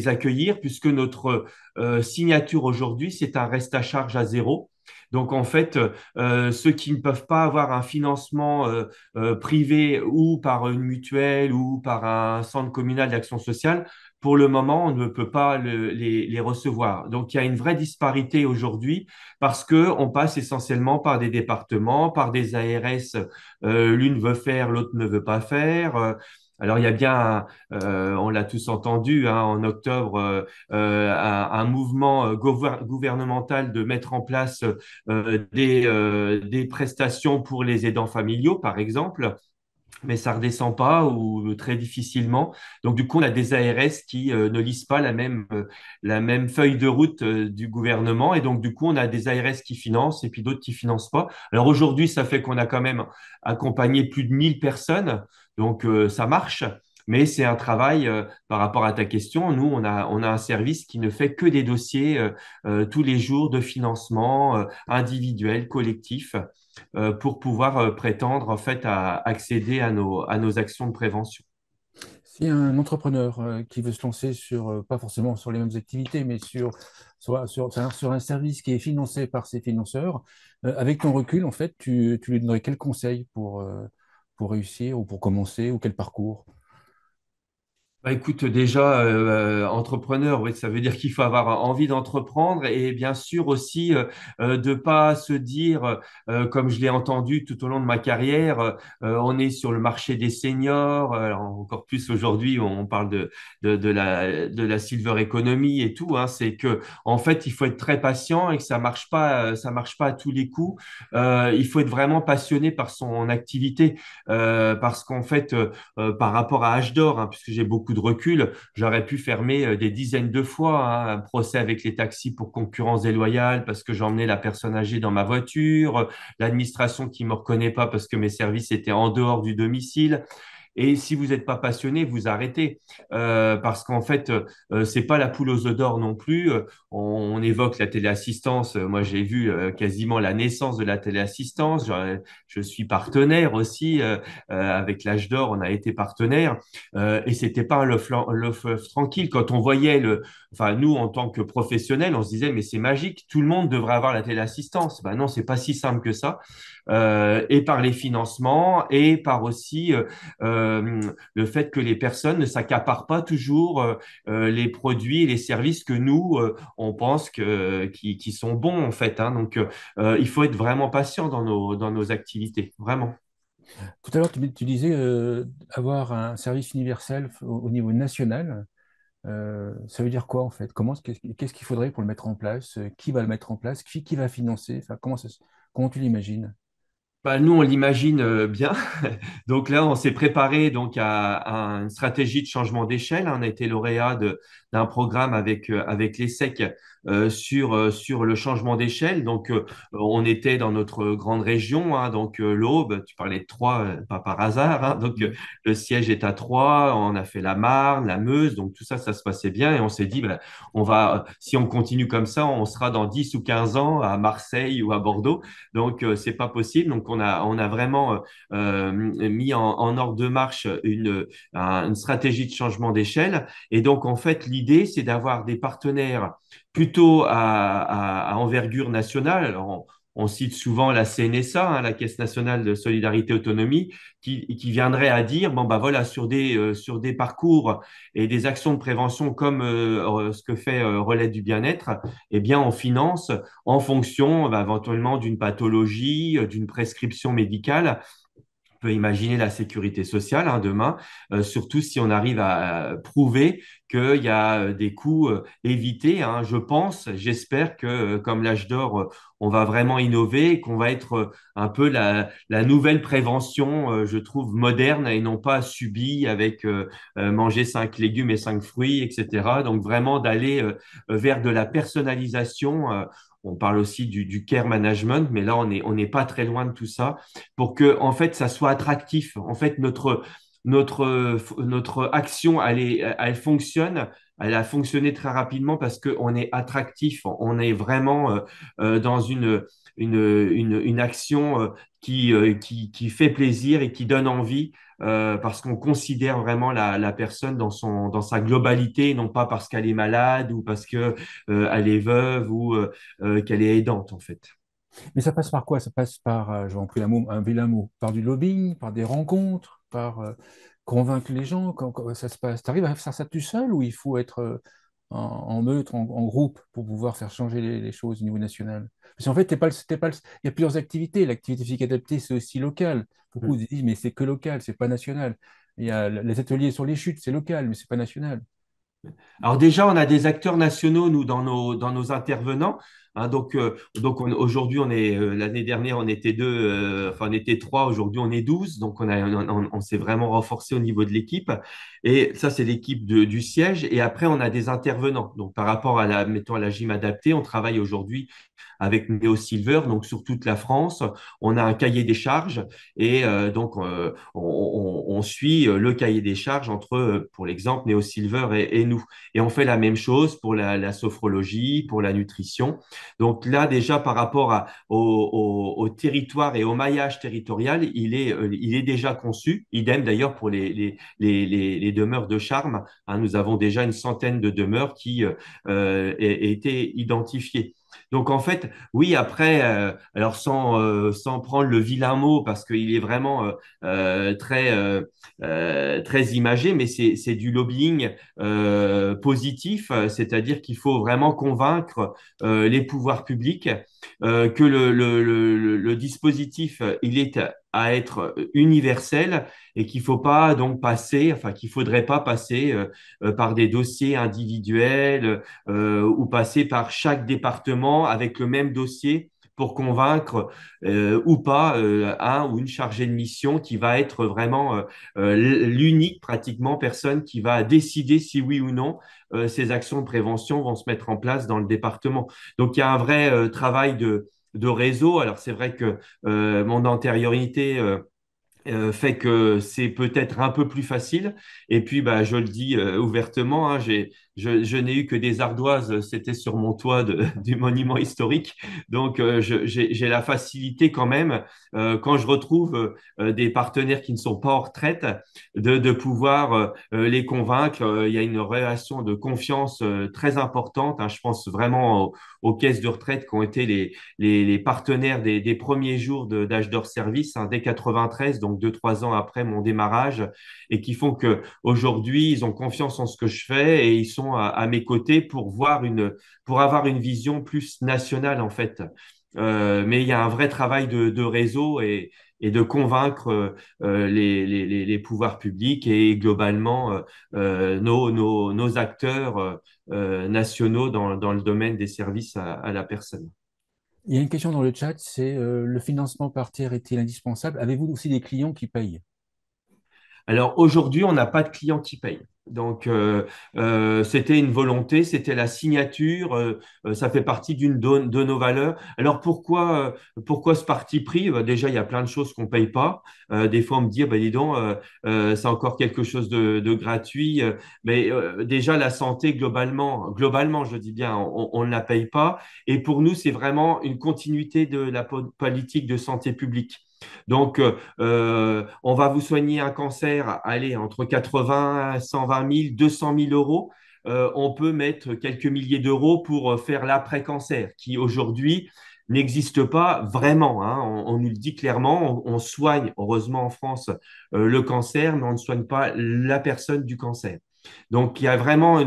accueillir puisque notre signature aujourd'hui, c'est un reste à charge à zéro. Donc, en fait, ceux qui ne peuvent pas avoir un financement privé ou par une mutuelle ou par un centre communal d'action sociale, pour le moment, on ne peut pas les recevoir. Donc, il y a une vraie disparité aujourd'hui parce que on passe essentiellement par des départements, par des ARS. L'une veut faire, l'autre ne veut pas faire. Alors, il y a bien, on l'a tous entendu, hein, en octobre, un mouvement gouvernemental de mettre en place des prestations pour les aidants familiaux, par exemple, mais ça redescend pas ou très difficilement. Donc, du coup, on a des ARS qui ne lisent pas la même feuille de route du gouvernement. Et donc, du coup, on a des ARS qui financent et puis d'autres qui financent pas. Alors, aujourd'hui, ça fait qu'on a quand même accompagné plus de 1000 personnes. Donc, ça marche. Mais c'est un travail par rapport à ta question. Nous, on a un service qui ne fait que des dossiers tous les jours de financement individuel, collectif pour pouvoir prétendre en fait à accéder à nos actions de prévention. Si un entrepreneur qui veut se lancer sur, pas forcément sur les mêmes activités, mais sur un service qui est financé par ses financeurs, avec ton recul, en fait, tu lui donnerais quel conseil pour réussir ou pour commencer ou quel parcours? Bah, écoute, déjà, entrepreneur, oui, ça veut dire qu'il faut avoir envie d'entreprendre et bien sûr aussi de pas se dire, comme je l'ai entendu tout au long de ma carrière, on est sur le marché des seniors, alors encore plus aujourd'hui, on parle de la silver economy et tout, hein, c'est que en fait, il faut être très patient et que ça marche pas à tous les coups. Il faut être vraiment passionné par son activité parce qu'en fait, par rapport à âge d'or, hein, puisque j'ai beaucoup de recul, j'aurais pu fermer des dizaines de fois hein, un procès avec les taxis pour concurrence déloyale parce que j'emmenais la personne âgée dans ma voiture, l'administration qui me reconnaît pas parce que mes services étaient en dehors du domicile. Et si vous n'êtes pas passionné, vous arrêtez. Parce qu'en fait, c'est pas la poule aux œufs d'or non plus. On évoque la téléassistance. Moi, j'ai vu quasiment la naissance de la téléassistance. Je suis partenaire aussi avec l'âge d'or. On a été partenaire et c'était pas un long fleuve tranquille. Quand on voyait enfin nous en tant que professionnels, on se disait mais c'est magique, tout le monde devrait avoir la téléassistance. Ben non, c'est pas si simple que ça. Et par les financements et par aussi le fait que les personnes ne s'accaparent pas toujours les produits et les services que nous on pense qui sont bons en fait. Hein. Donc il faut être vraiment patient dans nos activités, vraiment. Tout à l'heure, tu disais avoir un service universel au niveau national. Ça veut dire quoi en fait? Qu'est-ce qu'il faudrait pour le mettre en place? Qui va le mettre en place? Qui va financer? Enfin, comment tu l'imagines? Bah, nous, on l'imagine bien. Donc là, on s'est préparé donc à une stratégie de changement d'échelle. On a été lauréat d'un programme avec l'ESSEC sur le changement d'échelle. Donc, on était dans notre grande région, hein, donc l'Aube. Tu parlais de Troyes, pas par hasard. Hein, donc, le siège est à Troyes. On a fait la Marne, la Meuse. Donc, tout ça, ça se passait bien. Et on s'est dit, bah, si on continue comme ça, on sera dans 10 ou 15 ans à Marseille ou à Bordeaux. Donc, c'est pas possible. Donc, on a vraiment mis en ordre de marche une stratégie de changement d'échelle. Et donc, en fait, l'idée, c'est d'avoir des partenaires plutôt à envergure nationale. Alors, on cite souvent la CNSA, hein, la Caisse nationale de solidarité autonomie, qui viendrait à dire, bon, bah voilà, sur des parcours et des actions de prévention comme ce que fait Relais du bien-être, eh bien, on finance en fonction bah, éventuellement d'une pathologie, d'une prescription médicale. On peut imaginer la sécurité sociale hein, demain, surtout si on arrive à prouver qu'il y a des coûts évités. Hein. Je pense, j'espère que comme l'âge d'or, on va vraiment innover et qu'on va être un peu la nouvelle prévention, je trouve, moderne et non pas subie avec manger 5 légumes et 5 fruits, etc. Donc vraiment d'aller vers de la personnalisation. On parle aussi du care management, mais là, on n'est pas très loin de tout ça pour que, en fait, ça soit attractif. En fait, notre action, elle fonctionne. Elle a fonctionné très rapidement parce qu'on est attractif. On est vraiment dans une action qui fait plaisir et qui donne envie parce qu'on considère vraiment la personne dans sa globalité, et non pas parce qu'elle est malade ou parce que elle est veuve ou qu'elle est aidante, en fait. Mais ça passe par quoi? Ça passe par, j'ai empris un vilain mot, par du lobbying, par des rencontres, par convaincre les gens. Comment ça se passe? Tu arrives à faire ça tout seul ou il faut être en meute, en groupe pour pouvoir faire changer les choses au niveau national? Parce qu'en fait, il y a plusieurs activités. L'activité physique adaptée, c'est aussi local. Beaucoup se disent, mais c'est que local, c'est pas national. Il y a les ateliers sur les chutes, c'est local, mais c'est pas national. Alors déjà, on a des acteurs nationaux, nous, dans nos intervenants. Hein, donc aujourd'hui, l'année dernière, on était deux, enfin on était trois, aujourd'hui on est 12, donc on s'est vraiment renforcé au niveau de l'équipe. Et ça, c'est l'équipe du siège. Et après, on a des intervenants. Donc par rapport mettons, à la gym adaptée, on travaille aujourd'hui avec Neo Silver, donc sur toute la France. On a un cahier des charges et donc on suit le cahier des charges entre, pour l'exemple, Neo Silver et nous. Et on fait la même chose pour la sophrologie, pour la nutrition. Donc là, déjà, par rapport au territoire et au maillage territorial, il est déjà conçu. Idem d'ailleurs pour les demeures de charme. Hein, nous avons déjà une centaine de demeures qui étaient identifiées. Donc en fait, oui, après, alors sans prendre le vilain mot, parce qu'il est vraiment très imagé, mais c'est du lobbying positif, c'est-à-dire qu'il faut vraiment convaincre les pouvoirs publics que le dispositif, il est à être universel et qu'il faut pas donc passer, enfin qu'il faudrait pas passer par des dossiers individuels ou passer par chaque département avec le même dossier pour convaincre ou pas un ou une chargée de mission qui va être vraiment l'unique pratiquement personne qui va décider si oui ou non ces actions de prévention vont se mettre en place dans le département. Donc il y a un vrai travail de réseau. Alors c'est vrai que mon antériorité fait que c'est peut-être un peu plus facile. Et puis, bah, je le dis ouvertement, hein, je n'ai eu que des ardoises, c'était sur mon toit du monument historique. Donc, j'ai la facilité quand même, quand je retrouve des partenaires qui ne sont pas en retraite, de pouvoir les convaincre. Il y a une relation de confiance très importante, hein. Je pense vraiment aux caisses de retraite qui ont été les partenaires des premiers jours d'âge d'or service, hein, dès 93, donc 2, 3 ans après mon démarrage, et qui font que aujourd'hui ils ont confiance en ce que je fais et ils sont à mes côtés pour avoir une vision plus nationale en fait. Mais il y a un vrai travail de réseau et de convaincre les pouvoirs publics et globalement nos acteurs nationaux dans le domaine des services à la personne. Il y a une question dans le chat, c'est le financement par tiers est-il indispensable? Avez-vous aussi des clients qui payent? Alors aujourd'hui, on n'a pas de client qui paye. Donc, c'était une volonté, c'était la signature, ça fait partie de nos valeurs. Alors, pourquoi ce parti pris? Déjà, il y a plein de choses qu'on paye pas. Des fois, on me dit, bah, dis donc, c'est encore quelque chose de gratuit. Mais déjà, la santé, globalement, je dis bien, on ne la paye pas. Et pour nous, c'est vraiment une continuité de la politique de santé publique. Donc, on va vous soigner un cancer, allez, entre 80, 120 000, 200 000 euros. On peut mettre quelques milliers d'euros pour faire l'après-cancer, qui aujourd'hui n'existe pas vraiment, hein. On nous le dit clairement, on soigne, heureusement en France, le cancer, mais on ne soigne pas la personne du cancer. Donc, il y a vraiment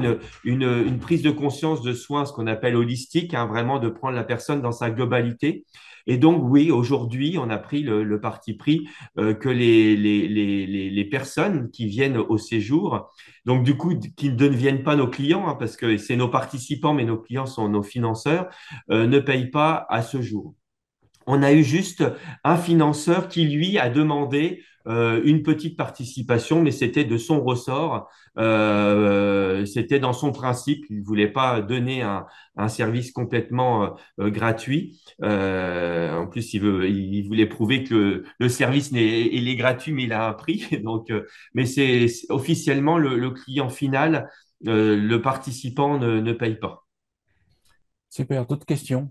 une prise de conscience de soins, ce qu'on appelle holistique, hein, vraiment de prendre la personne dans sa globalité. Et donc, oui, aujourd'hui, on a pris le parti pris que les personnes qui viennent au séjour, donc du coup, qui ne deviennent pas nos clients, hein, parce que c'est nos participants, mais nos clients sont nos financeurs, ne payent pas à ce jour. On a eu juste un financeur qui, lui, a demandé une petite participation, mais c'était de son ressort. C'était dans son principe. Il ne voulait pas donner un service complètement gratuit. En plus, il voulait prouver que le service il est gratuit, mais il a un prix. Donc, mais c'est officiellement le client final, le participant ne paye pas. Super, d'autres questions?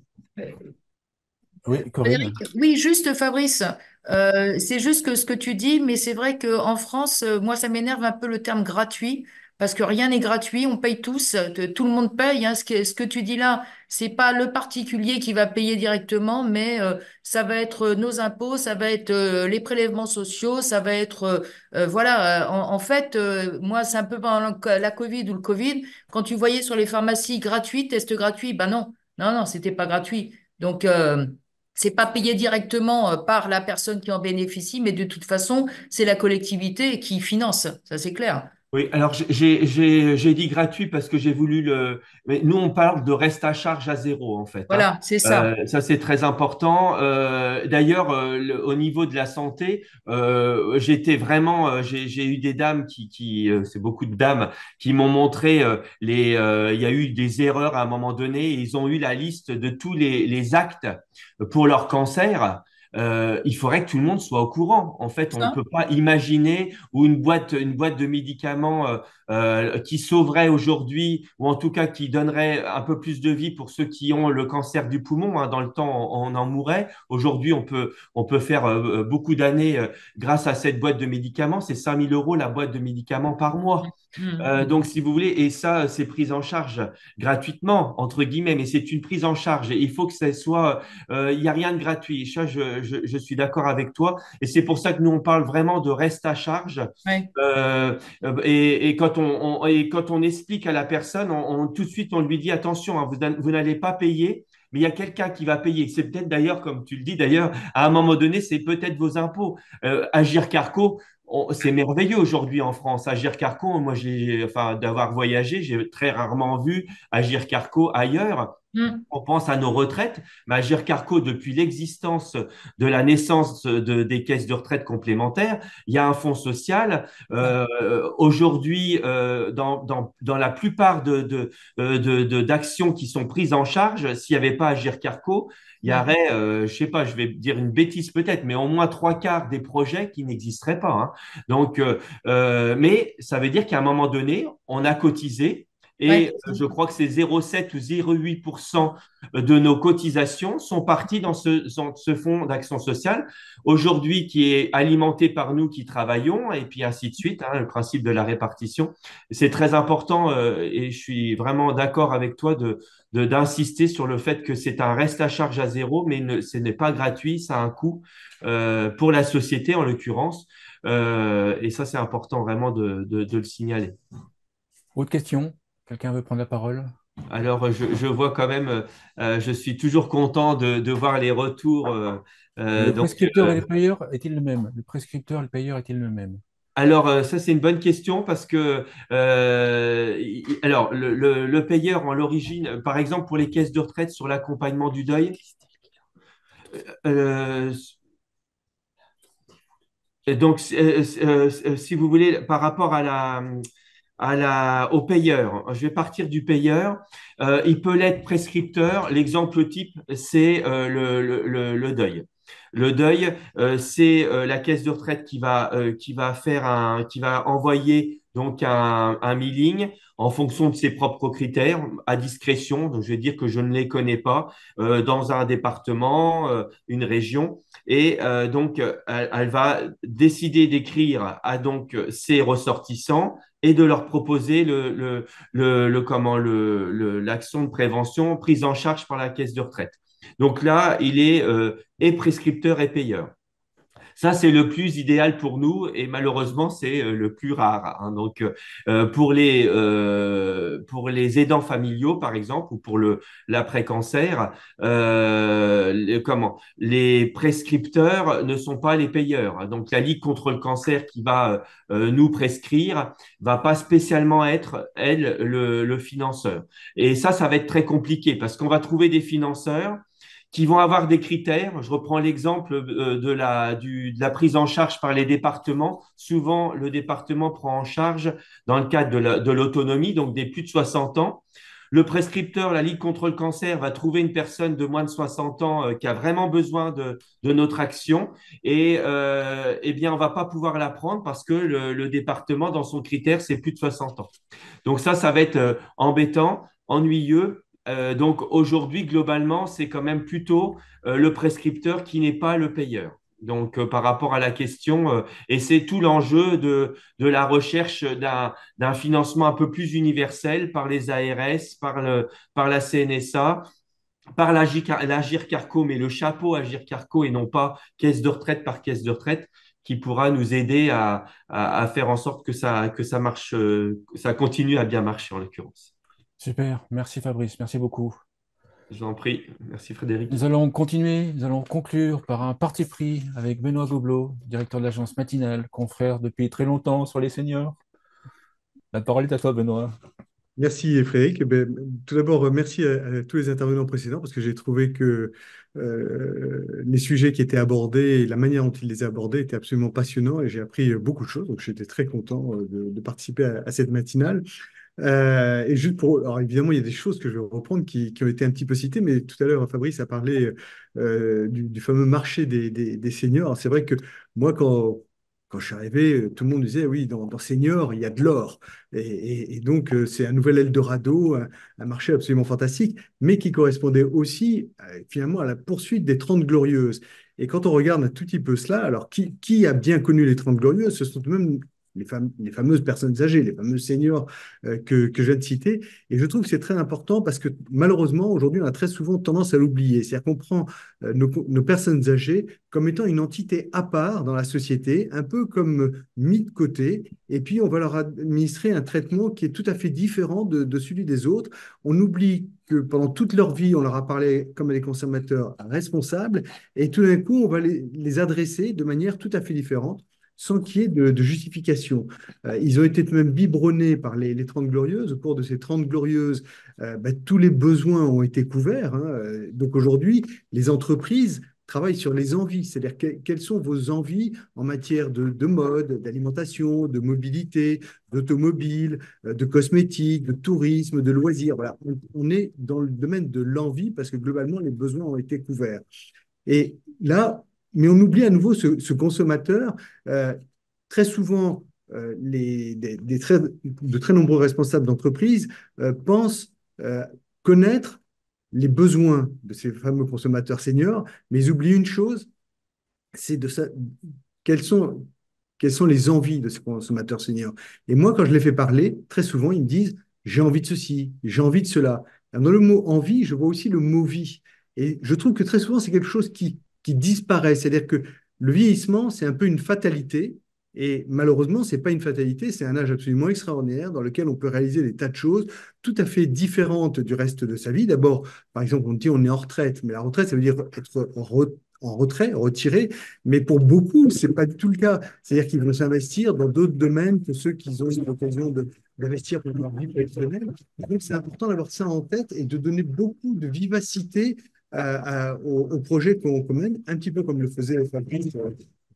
Oui, Corinne. Frédéric, oui, juste Fabrice, c'est juste que ce que tu dis, mais c'est vrai qu'en France, moi, ça m'énerve un peu le terme gratuit, parce que rien n'est gratuit, on paye tous, tout le monde paye, hein. Ce que tu dis là, c'est pas le particulier qui va payer directement, mais ça va être nos impôts, ça va être les prélèvements sociaux, ça va être, voilà, en fait, moi, c'est un peu pendant la Covid ou le Covid, quand tu voyais sur les pharmacies gratuits, test gratuit, ben non, non, non, c'était pas gratuit. Donc, c'est pas payé directement par la personne qui en bénéficie, mais de toute façon, c'est la collectivité qui finance. Ça, c'est clair. Oui, alors j'ai dit gratuit parce que j'ai voulu le. Mais nous, on parle de reste à charge à zéro, en fait, hein. Voilà, c'est ça. Ça, c'est très important. D'ailleurs, au niveau de la santé, j'ai eu des dames c'est beaucoup de dames qui m'ont montré il y a eu des erreurs à un moment donné. Et ils ont eu la liste de tous les actes pour leur cancer. Il faudrait que tout le monde soit au courant. En fait, on ne Ça. peut pas imaginer où une boîte de médicaments qui sauverait aujourd'hui, ou en tout cas qui donnerait un peu plus de vie pour ceux qui ont le cancer du poumon, hein. Dans le temps, on en mourrait. Aujourd'hui, on peut faire beaucoup d'années grâce à cette boîte de médicaments. C'est 5 000 euros la boîte de médicaments par mois. Mm. Donc, si vous voulez, et ça, c'est pris en charge gratuitement, entre guillemets, mais c'est une prise en charge. Et il faut que ça soit, il n'y a rien de gratuit. Ça, je suis d'accord avec toi. Et c'est pour ça que nous, on parle vraiment de reste à charge. Ouais. Et quand on explique à la personne, tout de suite, on lui dit, attention, hein, vous n'allez pas payer. Mais il y a quelqu'un qui va payer. C'est peut-être d'ailleurs, comme tu le dis d'ailleurs, à un moment donné, c'est peut-être vos impôts. Agir Carco, c'est merveilleux aujourd'hui en France. Agir Carco, moi, enfin, d'avoir voyagé, j'ai très rarement vu Agir Carco ailleurs. Mm. On pense à nos retraites, mais Agir Carco, depuis l'existence de la naissance des caisses de retraite complémentaires, il y a un fonds social. Ouais. Aujourd'hui, dans la plupart d'actions qui sont prises en charge, s'il n'y avait pas Agir Carco, il y Mm. aurait, je sais pas, je vais dire une bêtise peut-être, mais au moins trois quarts des projets qui n'existeraient pas, hein. Donc, mais ça veut dire qu'à un moment donné, on a cotisé. Ouais. Et je crois que c'est 0,7 ou 0,8% de nos cotisations sont parties dans ce fonds d'action sociale, aujourd'hui qui est alimenté par nous qui travaillons, et puis ainsi de suite, hein, le principe de la répartition. C'est très important et je suis vraiment d'accord avec toi d'insister sur le fait que c'est un reste à charge à zéro, mais ce n'est pas gratuit, ça a un coût pour la société en l'occurrence. Et ça, c'est important vraiment de le signaler. Autre question? Quelqu'un veut prendre la parole? Alors, je vois quand même, je suis toujours content de voir les retours. Le Donc, prescripteur et le payeur est-il le même? Le prescripteur et le payeur est-il le même? alors, ça, c'est une bonne question parce que, alors, le payeur en l'origine, par exemple, pour les caisses de retraite sur l'accompagnement du deuil, euh, et donc, si vous voulez, par rapport au payeur, je vais partir du payeur. Il peut l'être prescripteur. L'exemple type, c'est le deuil. Le deuil, c'est la caisse de retraite qui va envoyer donc un mailing en fonction de ses propres critères, à discrétion. Donc, je vais dire que je ne les connais pas dans un département, une région. Et donc, elle va décider d'écrire à donc ses ressortissants et de leur proposer l'action de prévention prise en charge par la caisse de retraite. Donc là, il est et prescripteur et payeur. Ça, c'est le plus idéal pour nous et malheureusement, c'est le plus rare, hein. Donc, pour les aidants familiaux, par exemple, ou pour l'après-cancer, les prescripteurs ne sont pas les payeurs. Donc, la Ligue contre le cancer qui va nous prescrire va pas spécialement être, elle, le financeur. Et ça va être très compliqué parce qu'on va trouver des financeurs qui vont avoir des critères. Je reprends l'exemple de la prise en charge par les départements. Souvent, le département prend en charge dans le cadre de l'autonomie, donc des plus de 60 ans. Le prescripteur, la Ligue contre le cancer, va trouver une personne de moins de 60 ans qui a vraiment besoin de notre action et eh bien, on ne va pas pouvoir la prendre parce que le département, dans son critère, c'est plus de 60 ans. Donc ça va être embêtant, ennuyeux. Donc aujourd'hui, globalement, c'est quand même plutôt le prescripteur qui n'est pas le payeur. Donc par rapport à la question, et c'est tout l'enjeu de la recherche d'un financement un peu plus universel par les ARS, par la CNSA, par l'Agir Carco, mais le chapeau Agir Carco et non pas caisse de retraite par caisse de retraite, qui pourra nous aider à faire en sorte que ça marche, ça continue à bien marcher en l'occurrence. Super, merci Fabrice, merci beaucoup. Je vous en prie. Merci Frédéric. Nous allons continuer, nous allons conclure par un parti pris avec Benoît Gobelot, directeur de l'agence Matinale, confrère depuis très longtemps sur les seniors. La parole est à toi, Benoît. Merci Frédéric. Tout d'abord, merci à tous les intervenants précédents parce que j'ai trouvé que les sujets qui étaient abordés et la manière dont ils les abordaient étaient absolument passionnants et j'ai appris beaucoup de choses. Donc j'étais très content de participer à cette matinale. Et juste pour, alors évidemment, il y a des choses que je vais reprendre qui ont été un petit peu citées, mais tout à l'heure, Fabrice a parlé du fameux marché des seniors. Alors, c'est vrai que moi, quand je suis arrivé, tout le monde disait, oui, dans seniors, il y a de l'or. Et donc, c'est un nouvel Eldorado, un marché absolument fantastique, mais qui correspondait aussi finalement à la poursuite des 30 glorieuses. Et quand on regarde un tout petit peu cela, alors qui a bien connu les 30 glorieuses? Ce sont tout de même les fameuses personnes âgées, les fameux seniors que je viens de citer. Et je trouve que c'est très important parce que malheureusement, aujourd'hui, on a très souvent tendance à l'oublier. C'est-à-dire qu'on prend nos personnes âgées comme étant une entité à part dans la société, un peu comme mis de côté, et puis on va leur administrer un traitement qui est tout à fait différent de celui des autres. On oublie que pendant toute leur vie, on leur a parlé comme des consommateurs responsables, et tout d'un coup, on va les adresser de manière tout à fait différente. sans qu'il y ait de justification. Ils ont été même biberonnés par les 30 Glorieuses. Au cours de ces 30 Glorieuses, tous les besoins ont été couverts, hein. Donc aujourd'hui, les entreprises travaillent sur les envies, c'est-à-dire quelles sont vos envies en matière de mode, d'alimentation, de mobilité, d'automobile, de cosmétiques, de tourisme, de loisirs. Voilà. On est dans le domaine de l'envie parce que globalement, les besoins ont été couverts. Et là, mais on oublie à nouveau ce consommateur. Très souvent, de très nombreux responsables d'entreprise pensent connaître les besoins de ces fameux consommateurs seniors, mais ils oublient une chose, c'est de ça, quelles sont, quelles sont les envies de ces consommateurs seniors. Et moi, quand je les fais parler, très souvent, ils me disent, j'ai envie de ceci, j'ai envie de cela. Alors, dans le mot envie, je vois aussi le mot vie. Et je trouve que très souvent, c'est quelque chose qui disparaît. C'est-à-dire que le vieillissement, c'est un peu une fatalité. Et malheureusement, ce n'est pas une fatalité, c'est un âge absolument extraordinaire dans lequel on peut réaliser des tas de choses tout à fait différentes du reste de sa vie. D'abord, par exemple, on dit on est en retraite, mais la retraite, ça veut dire être en retrait, retiré, mais pour beaucoup, ce n'est pas du tout le cas. C'est-à-dire qu'ils vont s'investir dans d'autres domaines que ceux qu'ils ont eu l'occasion d'investir pour leur vie professionnelle. Donc, c'est important d'avoir ça en tête et de donner beaucoup de vivacité au projet qu'on mène, un petit peu comme le faisait Fabrice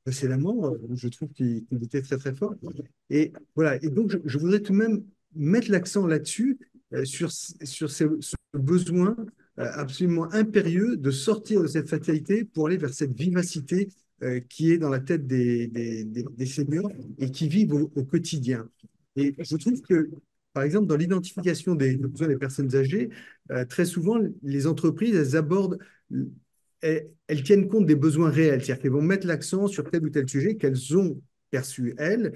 précédemment. Je trouve qu'il était très, très fort. Et voilà. Et donc, je voudrais tout de même mettre l'accent là-dessus, ce besoin absolument impérieux de sortir de cette fatalité pour aller vers cette vivacité qui est dans la tête des seniors et qui vivent au quotidien. Et je trouve que, par exemple, dans l'identification des besoins des personnes âgées, très souvent, les entreprises, elles abordent, elles tiennent compte des besoins réels, c'est-à-dire qu'elles vont mettre l'accent sur tel ou tel sujet qu'elles ont perçu, elles,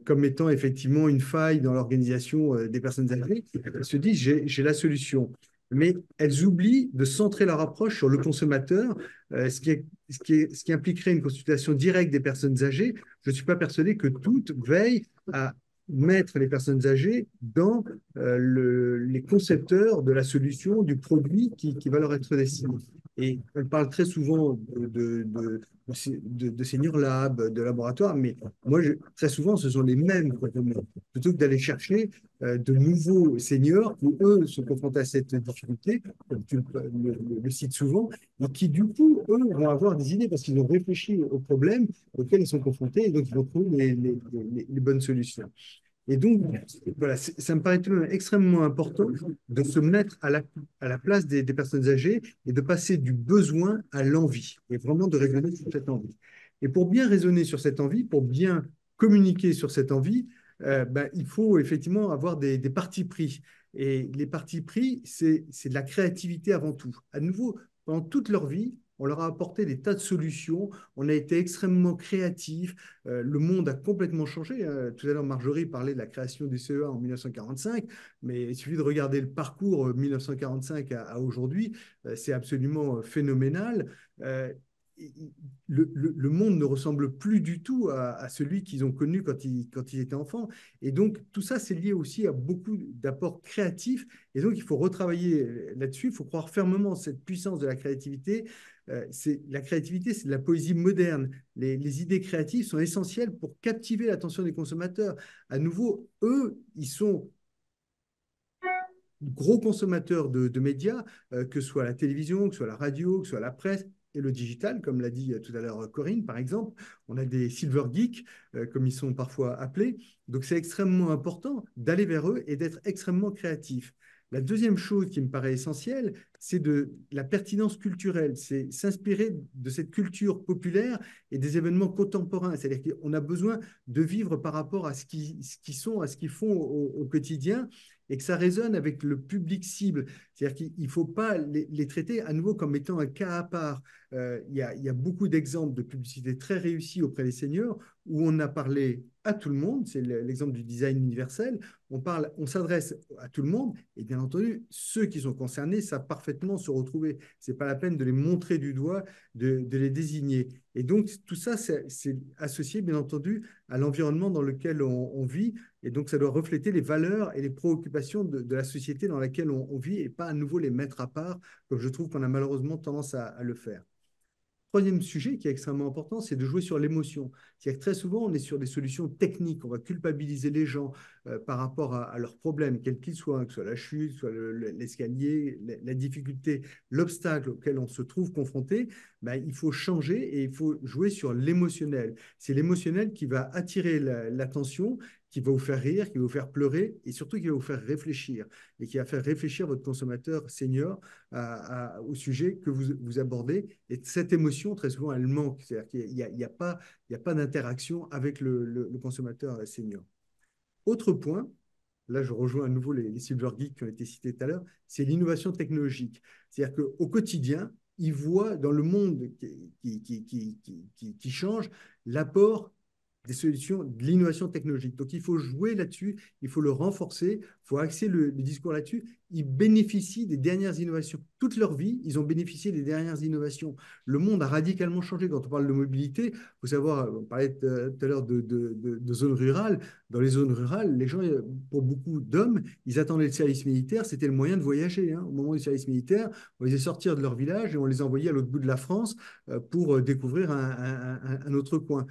comme étant effectivement une faille dans l'organisation des personnes âgées. Elles se disent, j'ai la solution. Mais elles oublient de centrer leur approche sur le consommateur, ce qui impliquerait une consultation directe des personnes âgées. Je ne suis pas persuadé que toutes veillent à mettre les personnes âgées dans les concepteurs de la solution, du produit qui va leur être destiné. Et on parle très souvent de Senior Lab, de laboratoire, mais moi, très souvent, ce sont les mêmes. Plutôt que d'aller chercher de nouveaux seniors qui, eux, sont confrontés à cette difficulté, comme tu le cites souvent, et qui, du coup, eux, vont avoir des idées parce qu'ils ont réfléchi aux problèmes auxquels ils sont confrontés et donc ils vont trouver les bonnes solutions. Et donc, voilà, ça me paraît tout de même extrêmement important de se mettre à la place des personnes âgées et de passer du besoin à l'envie, et vraiment de raisonner sur cette envie. Et pour bien raisonner sur cette envie, pour bien communiquer sur cette envie, il faut effectivement avoir des partis pris. Et les partis pris, c'est de la créativité avant tout. À nouveau, pendant toute leur vie, on leur a apporté des tas de solutions, on a été extrêmement créatifs, le monde a complètement changé. Tout à l'heure, Marjorie parlait de la création du CEA en 1945, mais il suffit de regarder le parcours 1945 à aujourd'hui, c'est absolument phénoménal. Le monde ne ressemble plus du tout à celui qu'ils ont connu quand ils étaient enfants. Et donc, tout ça, c'est lié aussi à beaucoup d'apports créatifs. Et donc, il faut retravailler là-dessus. Il faut croire fermement cette puissance de la créativité. La créativité, c'est de la poésie moderne. Les idées créatives sont essentielles pour captiver l'attention des consommateurs. À nouveau, eux, ils sont gros consommateurs de médias, que ce soit la télévision, que ce soit la radio, que ce soit la presse et le digital, comme l'a dit tout à l'heure Corinne, par exemple. On a des silver geeks, comme ils sont parfois appelés. Donc, c'est extrêmement important d'aller vers eux et d'être extrêmement créatif. La deuxième chose qui me paraît essentielle, c'est de la pertinence culturelle, c'est s'inspirer de cette culture populaire et des événements contemporains. C'est-à-dire qu'on a besoin de vivre par rapport à ce qu'ils sont, à ce qu'ils font au quotidien, et que ça résonne avec le public cible. C'est-à-dire qu'il ne faut pas les traiter à nouveau comme étant un cas à part. Il y a beaucoup d'exemples de publicité très réussis auprès des seniors où on a parlé à tout le monde, c'est l'exemple du design universel, on s'adresse à tout le monde et bien entendu, ceux qui sont concernés savent parfaitement se retrouver. Ce n'est pas la peine de les montrer du doigt, de les désigner. Et donc, tout ça, c'est associé bien entendu à l'environnement dans lequel on vit. Et donc, ça doit refléter les valeurs et les préoccupations de la société dans laquelle on vit et pas à nouveau les mettre à part, comme je trouve qu'on a malheureusement tendance à le faire. troisième sujet qui est extrêmement important, c'est de jouer sur l'émotion. C'est-à-dire que très souvent, on est sur des solutions techniques. On va culpabiliser les gens par rapport à leurs problèmes, quels qu'ils soient, hein, que ce soit la chute, soit l'escalier, la difficulté, l'obstacle auquel on se trouve confronté. Ben, il faut changer et il faut jouer sur l'émotionnel. C'est l'émotionnel qui va attirer l'attention, qui va vous faire rire, qui va vous faire pleurer et surtout qui va vous faire réfléchir et qui va faire réfléchir votre consommateur senior au sujet que vous abordez. Et cette émotion, très souvent, elle manque. C'est-à-dire qu'il n'y a pas d'interaction avec le consommateur senior. Autre point, là je rejoins à nouveau les Silver Geeks qui ont été cités tout à l'heure, c'est l'innovation technologique. C'est-à-dire qu'au quotidien, ils voient dans le monde qui change l'apport des solutions, de l'innovation technologique. Donc, il faut jouer là-dessus, il faut le renforcer, il faut axer le discours là-dessus. Ils bénéficient des dernières innovations. Toute leur vie, ils ont bénéficié des dernières innovations. Le monde a radicalement changé. Quand on parle de mobilité, il faut savoir, on parlait tout à l'heure de zones rurales. Dans les zones rurales, les gens, pour beaucoup d'hommes, ils attendaient le service militaire, c'était le moyen de voyager. Hein. Au moment du service militaire, on les faisait sortir de leur village et on les envoyait à l'autre bout de la France pour découvrir un autre coin.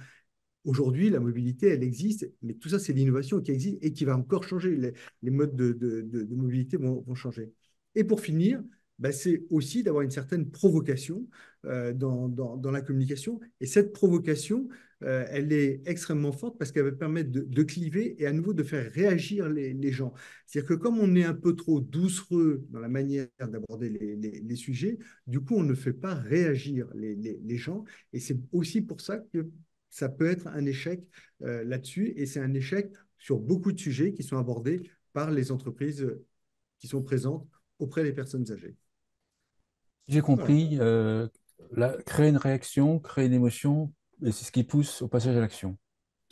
Aujourd'hui, la mobilité, elle existe, mais tout ça, c'est l'innovation qui existe et qui va encore changer. Les modes de mobilité vont changer. Et pour finir, bah, c'est aussi d'avoir une certaine provocation dans la communication. Et cette provocation, elle est extrêmement forte parce qu'elle va permettre de cliver et à nouveau de faire réagir les gens. C'est-à-dire que comme on est un peu trop doucereux dans la manière d'aborder les sujets, du coup, on ne fait pas réagir les gens. Et c'est aussi pour ça que ça peut être un échec là-dessus, et c'est un échec sur beaucoup de sujets qui sont abordés par les entreprises qui sont présentes auprès des personnes âgées. J'ai Voilà, compris, créer une réaction, créer une émotion, et c'est ce qui pousse au passage à l'action.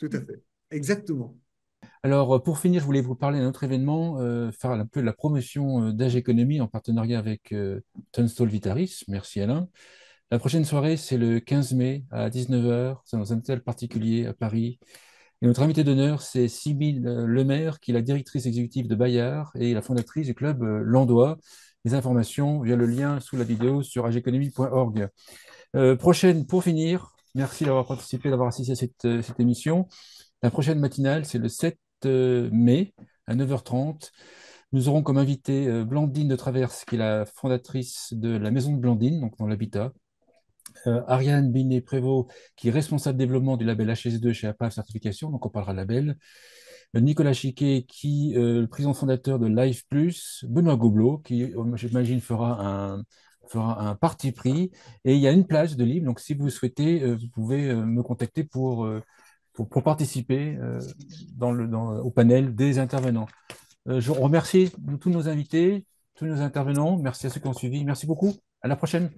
tout à fait. Exactement. Alors, pour finir, je voulais vous parler d'un autre événement, faire un peu de la promotion d'Age Économie en partenariat avec Tunstall Vitaris. Merci Alain. La prochaine soirée, c'est le 15 mai à 19 heures. C'est dans un hôtel particulier à Paris. Et notre invité d'honneur, c'est Sybille Lemaire, qui est la directrice exécutive de Bayard et la fondatrice du club Landois. Les informations via le lien sous la vidéo sur ageconomie.org. Prochaine, pour finir, merci d'avoir participé, d'avoir assisté à cette émission. La prochaine matinale, c'est le 7 mai à 9h30. Nous aurons comme invité Blandine de Traverse, qui est la fondatrice de la maison de Blandine, donc dans l'habitat. Ariane Binet-Prévost, qui est responsable développement du label HS2 chez APAV Certification, donc on parlera label. Nicolas Chiquet, qui est le président fondateur de Live Plus. Benoît Gobelot, qui, j'imagine, fera un parti pris. Et il y a une place de libre, donc si vous souhaitez, vous pouvez me contacter pour participer au panel des intervenants. Je remercie tous nos invités, tous nos intervenants. Merci à ceux qui ont suivi. Merci beaucoup. À la prochaine.